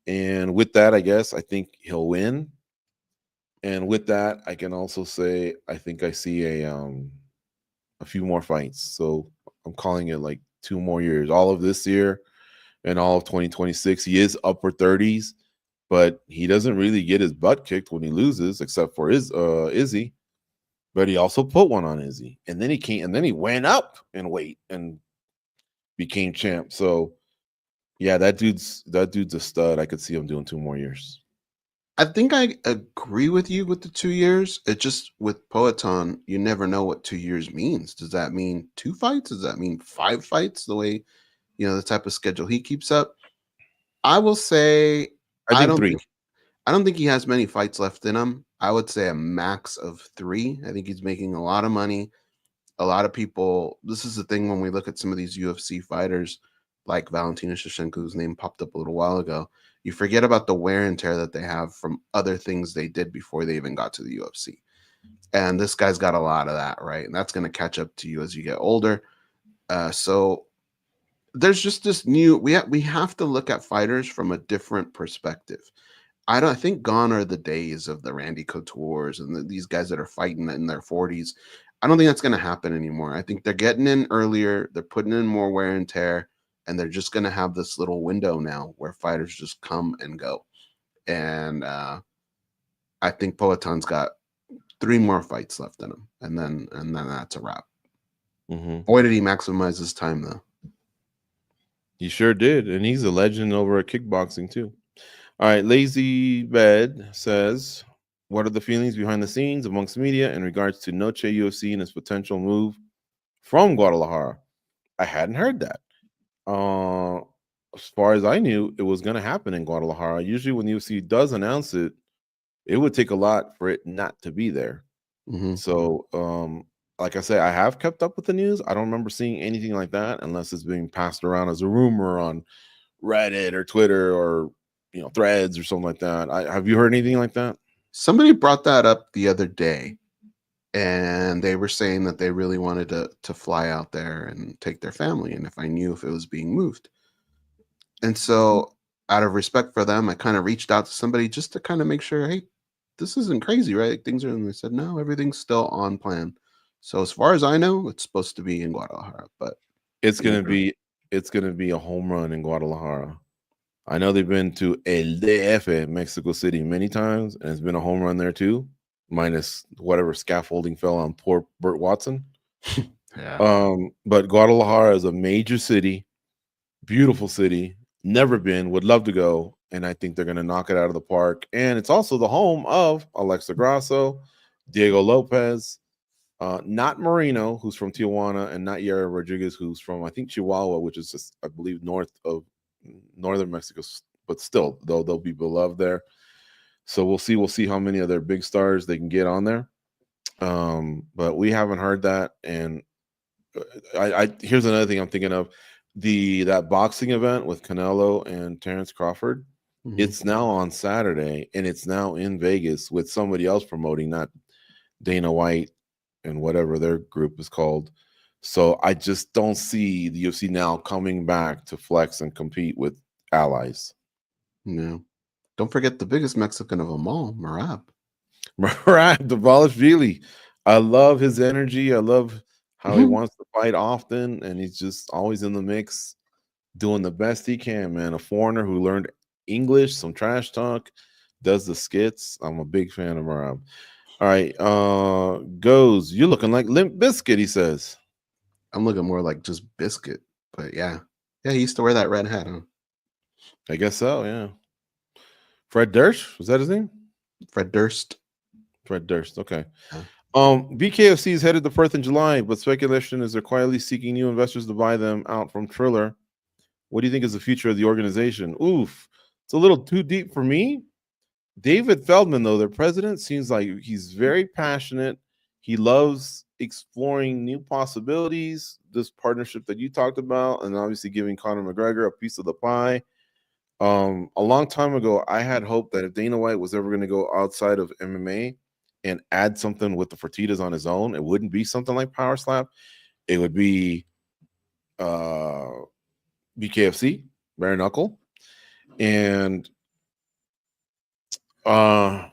[SPEAKER 1] And with that, I guess I think he'll win. And with that, I can also say I think I see a few more fights. So I'm calling it like 2 more years. All of this year and all of 2026. He is upper 30s, but he doesn't really get his butt kicked when he loses, except for his Izzy. But he also put one on Izzy, and then he came, and then he went up in weight and became champ. So yeah, that dude's a stud. I could see him doing 2 more years.
[SPEAKER 2] I think I agree with you with the 2 years. It just with Poetan, you never know what 2 years means. Does that mean 2 fights? Does that mean 5 fights? The way, the type of schedule he keeps up. I will say
[SPEAKER 1] I
[SPEAKER 2] I
[SPEAKER 1] think
[SPEAKER 2] don't
[SPEAKER 1] three.
[SPEAKER 2] think I don't think he has many fights left in him. I would say a max of 3. I think he's making a lot of money. A lot of people, this is the thing when we look at some of these UFC fighters like Valentina Shevchenko, whose name popped up a little while ago, you forget about the wear and tear that they have from other things they did before they even got to the UFC. And this guy's got a lot of that, right? And that's going to catch up to you as you get older. So there's just this new, we have to look at fighters from a different perspective. I think gone are the days of the Randy Couture's and these guys that are fighting in their 40s. I don't think that's going to happen anymore. I think they're getting in earlier, they're putting in more wear and tear, and they're just going to have this little window now where fighters just come and go. And I think Poetan's got 3 more fights left in him, and then that's a wrap.
[SPEAKER 1] Mm-hmm.
[SPEAKER 2] Boy, did he maximize his time though.
[SPEAKER 1] He sure did, and he's a legend over at kickboxing too. All right, Lazy Bed says, "What are the feelings behind the scenes amongst media in regards to Noche UFC and its potential move from Guadalajara?" I hadn't heard that. Uh, as far as I knew, it was going to happen in Guadalajara. Usually, when UFC does announce it, it would take a lot for it not to be there.
[SPEAKER 2] Mm-hmm.
[SPEAKER 1] So, like I said, I have kept up with the news. I don't remember seeing anything like that unless it's being passed around as a rumor on Reddit or Twitter or Threads or something like that. Have you heard anything like that?
[SPEAKER 2] Somebody brought that up the other day, and they were saying that they really wanted to fly out there and take their family, and if I knew if it was being moved. And so out of respect for them, I kind of reached out to somebody just to kind of make sure, hey, this isn't crazy, right? Things are, and they said, no, everything's still on plan. So as far as I know, it's supposed to be in Guadalajara, but
[SPEAKER 1] It's
[SPEAKER 2] you
[SPEAKER 1] gonna
[SPEAKER 2] never know.
[SPEAKER 1] be it's gonna be a home run in Guadalajara. I know they've been to El DF, Mexico City, many times, and it's been a home run there too, minus whatever scaffolding fell on poor Burt Watson.
[SPEAKER 2] Yeah.
[SPEAKER 1] But Guadalajara is a major city, beautiful city. Never been, would love to go, and I think they're going to knock it out of the park. And it's also the home of Alexa Grasso, Diego Lopez, not Marino, who's from Tijuana, and not Yara Rodriguez, who's from I think Chihuahua, which is just I believe north of northern Mexico, but still they'll be beloved there. So we'll see. We'll see how many of their big stars they can get on there. But we haven't heard that, and I here's another thing I'm thinking of that boxing event with Canelo and Terrence Crawford.
[SPEAKER 2] Mhm.
[SPEAKER 1] It's now on Saturday, and it's now in Vegas with somebody else promoting, not Dana White and whatever their group is called. So I just don't see the UFC now coming back to flex and compete with allies.
[SPEAKER 2] No. Don't forget the biggest Mexican of them all, Marab.
[SPEAKER 1] Right, Davalishvili. I love his energy. I love how he wants to fight often, and he's just always in the mix, doing the best he can, man. A foreigner who learned English, some trash talk, does the skits. I'm a big fan of Marab. All right, goes. You're looking like Limp Biscuit, he says.
[SPEAKER 2] I'm looking more like just Biscuit, but yeah. Yeah, he used to wear that red hat, huh?
[SPEAKER 1] I guess so, yeah. Fred Durst, was that his name?
[SPEAKER 2] Fred Durst.
[SPEAKER 1] Fred Durst, okay.
[SPEAKER 2] Yeah.
[SPEAKER 1] BKFC is headed to Perth in July, but speculation is they're quietly seeking new investors to buy them out from Triller. What do you think is the future of the organization? Oof, it's a little too deep for me. David Feldman, though, their president, seems like he's very passionate. He loves exploring new possibilities, this partnership that you talked about, and obviously giving Conor McGregor a piece of the pie. A long time ago, I had hoped that if Dana White was ever going to go outside of MMA, and add something with the Fertitas on his own, it wouldn't be something like Power Slap. It would be BKFC, bare knuckle, and I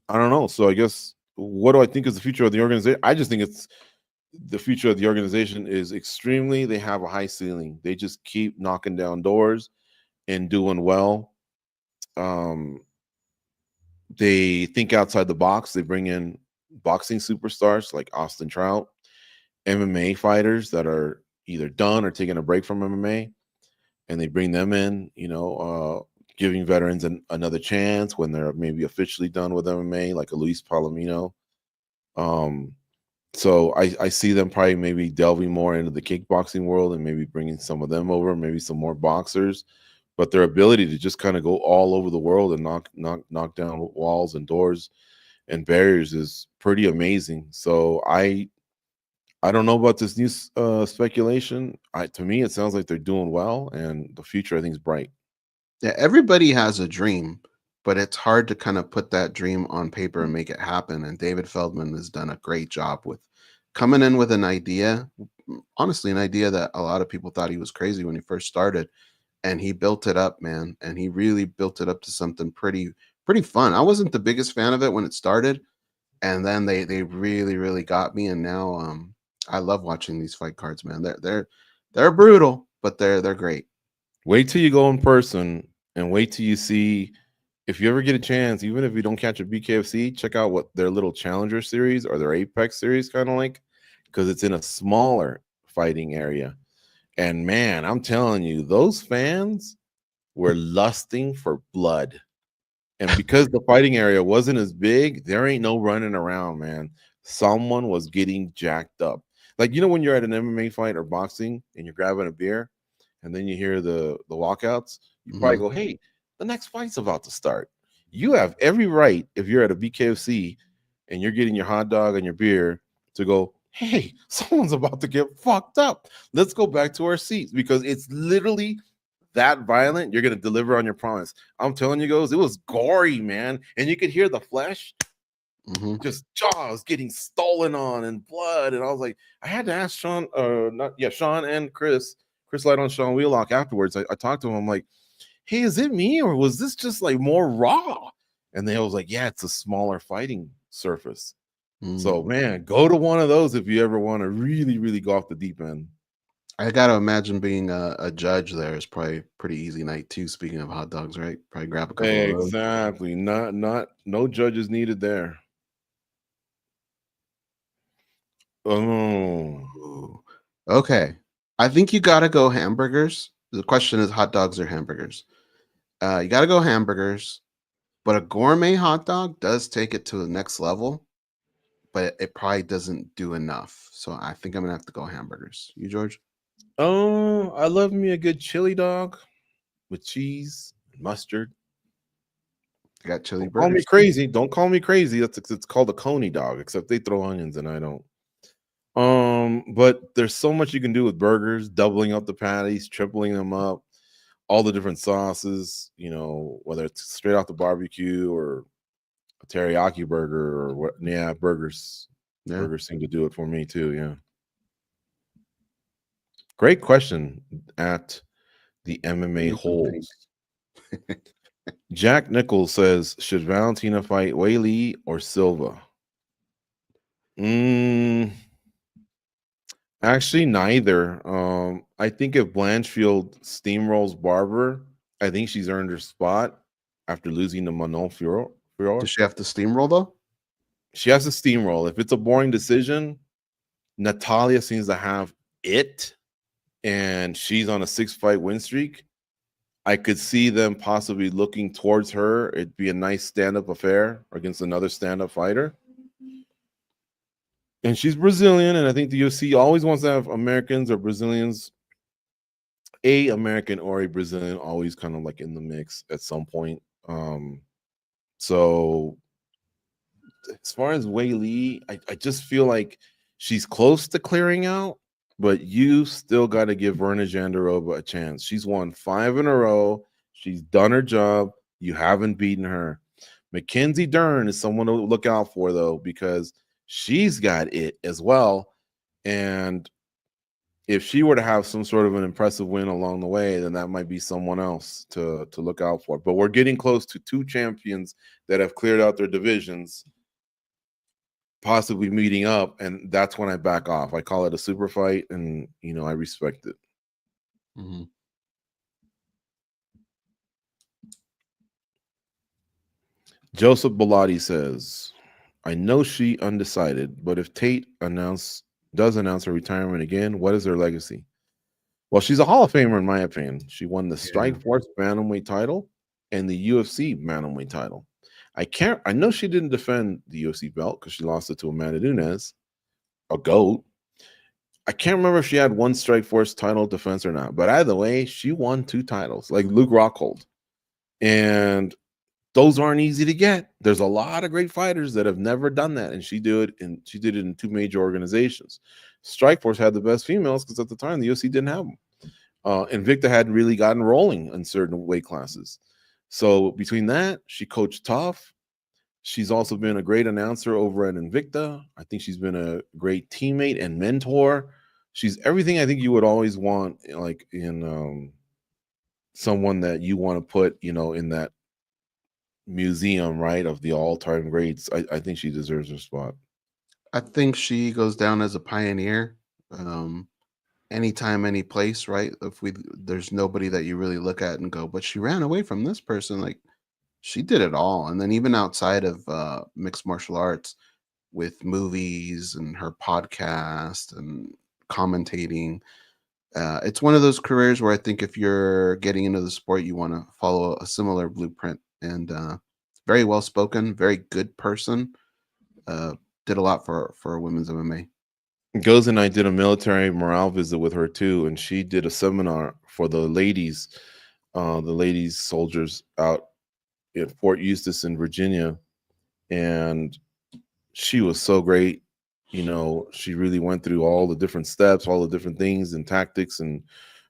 [SPEAKER 1] don't know. So I guess what do I think is the future of the organization? I just think it's the future of the organization is extremely. They have a high ceiling. They just keep knocking down doors and doing well. They think outside the box. They bring in boxing superstars like Austin Trout, MMA fighters that are either done or taking a break from MMA, and they bring them in, giving veterans another chance when they're maybe officially done with MMA, like a Luis Palomino. So I see them probably maybe delving more into the kickboxing world and maybe bringing some of them over, maybe some more boxers. But their ability to just kind of go all over the world and knock down walls and doors and barriers is pretty amazing. So I don't know about this new speculation. To me, it sounds like they're doing well, and the future I think is bright.
[SPEAKER 2] Yeah, everybody has a dream, but it's hard to kind of put that dream on paper and make it happen. And David Feldman has done a great job with coming in with an idea, honestly, an idea that a lot of people thought he was crazy when he first started. And he built it up, man. And he really built it up to something pretty fun. I wasn't the biggest fan of it when it started, and then they really got me. And now I love watching these fight cards, man. They're brutal, but they're great.
[SPEAKER 1] Wait till you go in person and wait till you see. If you ever get a chance, even if you don't catch a BKFC, check out what their little Challenger series or their Apex series kind of like, because it's in a smaller fighting area. And man, I'm telling you, those fans were lusting for blood. And because the fighting area wasn't as big, there ain't no running around, man. Someone was getting jacked up. Like, when you're at an MMA fight or boxing and you're grabbing a beer and then you hear the walkouts, you probably go, hey, the next fight's about to start. You have every right, if you're at a BKFC and you're getting your hot dog and your beer, to go, hey, someone's about to get fucked up. Let's go back to our seats, because it's literally that violent. You're going to deliver on your promise. I'm telling you, guys, it was gory, man. And you could hear the flesh, just jaws getting stolen on and blood. And I was like, I had to ask Sean and Chris Light on Sean Wheelock afterwards. I talked to him. I'm like, hey, is it me, or was this just like more raw? And they was like, yeah, it's a smaller fighting surface. So, man, go to one of those if you ever want to really, really go off the deep end.
[SPEAKER 2] I gotta imagine being a judge there is probably a pretty easy night too. Speaking of hot dogs, right? Probably grab a couple of those.
[SPEAKER 1] Exactly. No judges needed there. Oh.
[SPEAKER 2] Ooh. Okay. I think you gotta go hamburgers. The question is hot dogs or hamburgers. You gotta go hamburgers, but a gourmet hot dog does take it to the next level, but it probably doesn't do enough. So I think I'm gonna have to go hamburgers. You, George?
[SPEAKER 1] Oh, I love me a good chili dog with cheese, mustard.
[SPEAKER 2] I got chili
[SPEAKER 1] Don't call me
[SPEAKER 2] burgers.
[SPEAKER 1] crazy. Don't call me crazy. It's called a coney dog, except they throw onions and I don't. But there's so much you can do with burgers, doubling up the patties, tripling them up, all the different sauces, whether it's straight off the barbecue or a teriyaki burger or what. Yeah, burgers.
[SPEAKER 2] Yeah.
[SPEAKER 1] Burgers seem to do it for me too. Yeah. Great question at the MMA Holds. Jack Nichols says, should Valentina fight Wei Li or Silva? Actually, neither. I think if Blanchfield steamrolls Barber, I think she's earned her spot after losing to Manon Fiorot.
[SPEAKER 2] Does she have to steamroll though?
[SPEAKER 1] She has to steamroll. If it's a boring decision, Natalia seems to have it, and she's on a 6-fight win streak. I could see them possibly looking towards her. It'd be a nice stand-up affair against another stand-up fighter. And she's Brazilian, and I think the UFC always wants to have Americans or Brazilians, a American or a Brazilian, always kind of like in the mix at some point. So as far as Wei Li, I just feel like she's close to clearing out, but you still got to give Verna Jandiroba a chance. She's won 5 in a row. She's done her job. You haven't beaten her. Mackenzie Dern is someone to look out for, though, because she's got it as well. And if she were to have some sort of an impressive win along the way, then that might be someone else to look out for. But we're getting close to 2 champions that have cleared out their divisions, possibly meeting up, and that's when I back off. I call it a super fight, and I respect it.
[SPEAKER 2] Mm-hmm.
[SPEAKER 1] Joseph Bellotti says, I know she undecided, but if Tate does announce her retirement again, what is her legacy? Well, she's a Hall of Famer in my opinion. She won the Strikeforce Bantamweight title and the UFC Bantamweight title. I know she didn't defend the UFC belt because she lost it to Amanda Nunes, a GOAT. I can't remember if she had one Strikeforce title defense or not, but either way, she won 2 titles, like Luke Rockhold. And those aren't easy to get. There's a lot of great fighters that have never done that, and she did it in 2 major organizations. Strikeforce had the best females because at the time the UFC didn't have them. Invicta hadn't really gotten rolling in certain weight classes. So between that, she coached tough. She's also been a great announcer over at Invicta. I think she's been a great teammate and mentor. She's everything I think you would always want, like in someone that you want to put, in that museum, right, of the all-time greats. I think she deserves her spot.
[SPEAKER 2] I think she goes down as a pioneer. Anytime, any place, right? There's nobody that you really look at and go, but she ran away from this person. Like, she did it all. And then even outside of mixed martial arts, with movies and her podcast and commentating, it's one of those careers where I think if you're getting into the sport, you want to follow a similar blueprint. And very well spoken, very good person. Did a lot for women's MMA.
[SPEAKER 1] Goes and I did a military morale visit with her too, and she did a seminar for the ladies soldiers out at Fort Eustis in Virginia, and she was so great. She really went through all the different steps, all the different things and tactics and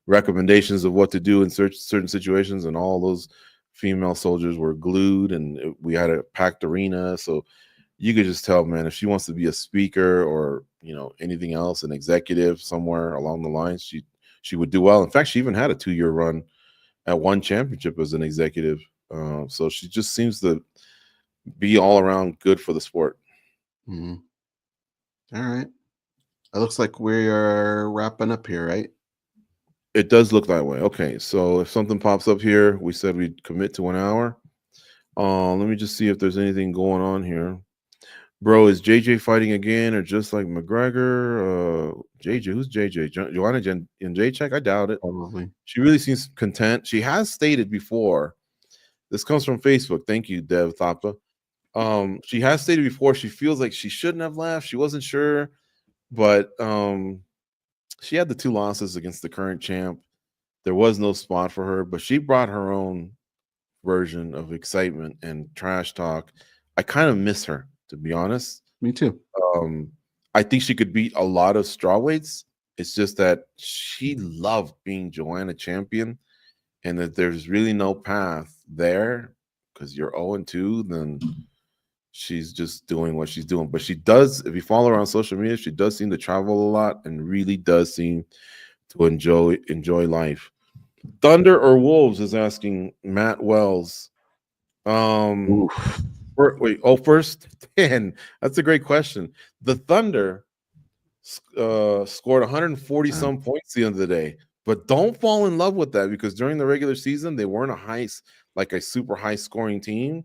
[SPEAKER 1] recommendations of what to do in certain situations, and all those female soldiers were glued, and we had a packed arena, so you could just tell, man, if she wants to be a speaker or anything else, an executive somewhere along the lines, she would do well. In fact, she even had a 2-year run at one championship as an executive. So she just seems to be all around good for the sport.
[SPEAKER 2] Mm-hmm. All right. It looks like we are wrapping up here, right?
[SPEAKER 1] It does look that way. Okay, so if something pops up here, we said we'd commit to 1 hour. Let me just see if there's anything going on here. Bro, is JJ fighting again or just like McGregor? JJ, who's JJ? Joanna Jędrzejczyk? I doubt it.
[SPEAKER 2] Probably.
[SPEAKER 1] She really seems content. She has stated before, this comes from Facebook. Thank you, Dev Thapa. She has stated before she feels like she shouldn't have left. She wasn't sure, but she had the 2 losses against the current champ. There was no spot for her, but she brought her own version of excitement and trash talk. I kind of miss her, to be honest.
[SPEAKER 2] Me too.
[SPEAKER 1] I think she could beat a lot of strawweights. It's just that she loved being Joanna champion, and that there's really no path there because you're 0-2, then she's just doing what she's doing. But she does, if you follow her on social media, she does seem to travel a lot and really does seem to enjoy life. Thunder or Wolves is asking Matt Wells. First 10. That's a great question. The Thunder scored 140 some points the end of the day, but don't fall in love with that because during the regular season they weren't a super high scoring team.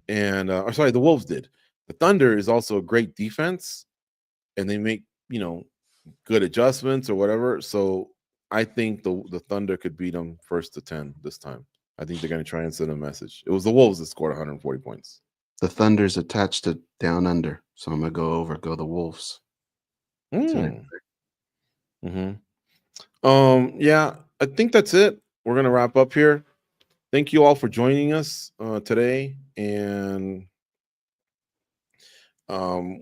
[SPEAKER 1] And the Wolves did. The Thunder is also a great defense, and they make good adjustments or whatever. So I think the Thunder could beat them first to 10 this time. I think they're going to try and send a message. It was the Wolves that scored 140 points.
[SPEAKER 2] The Thunder's attached to Down Under, so I'm going to go the Wolves.
[SPEAKER 1] Mm-hmm. Yeah, I think that's it. We're going to wrap up here. Thank you all for joining us today, and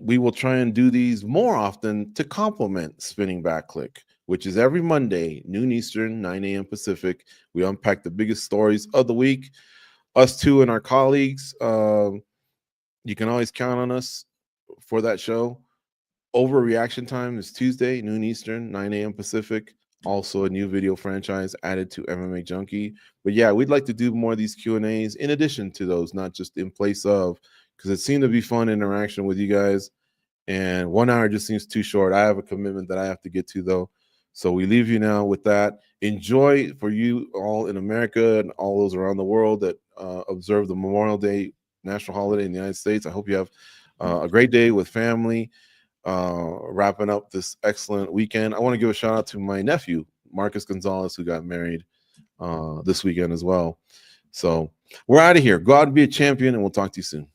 [SPEAKER 1] we will try and do these more often to complement Spinning Back Click, which is every Monday, noon Eastern, 9 a.m. Pacific. We unpack the biggest stories of the week. us two and our colleagues, you can always count on us for that show. Overreaction time is Tuesday, noon Eastern, 9 a.m. Pacific. Also a new video franchise added to MMA Junkie. But yeah, we'd like to do more of these Q&As in addition to those, not just in place of, because it seemed to be fun interaction with you guys. And 1 hour just seems too short. I have a commitment that I have to get to, though. So we leave you now with that. Enjoy for you all in America and all those around the world that observe the Memorial Day national holiday in the United States. I hope you have a great day with family. Wrapping up this excellent weekend. I want to give a shout out to my nephew, Marcus Gonzalez, who got married this weekend as well. So we're out of here. Go out and be a champion, and we'll talk to you soon.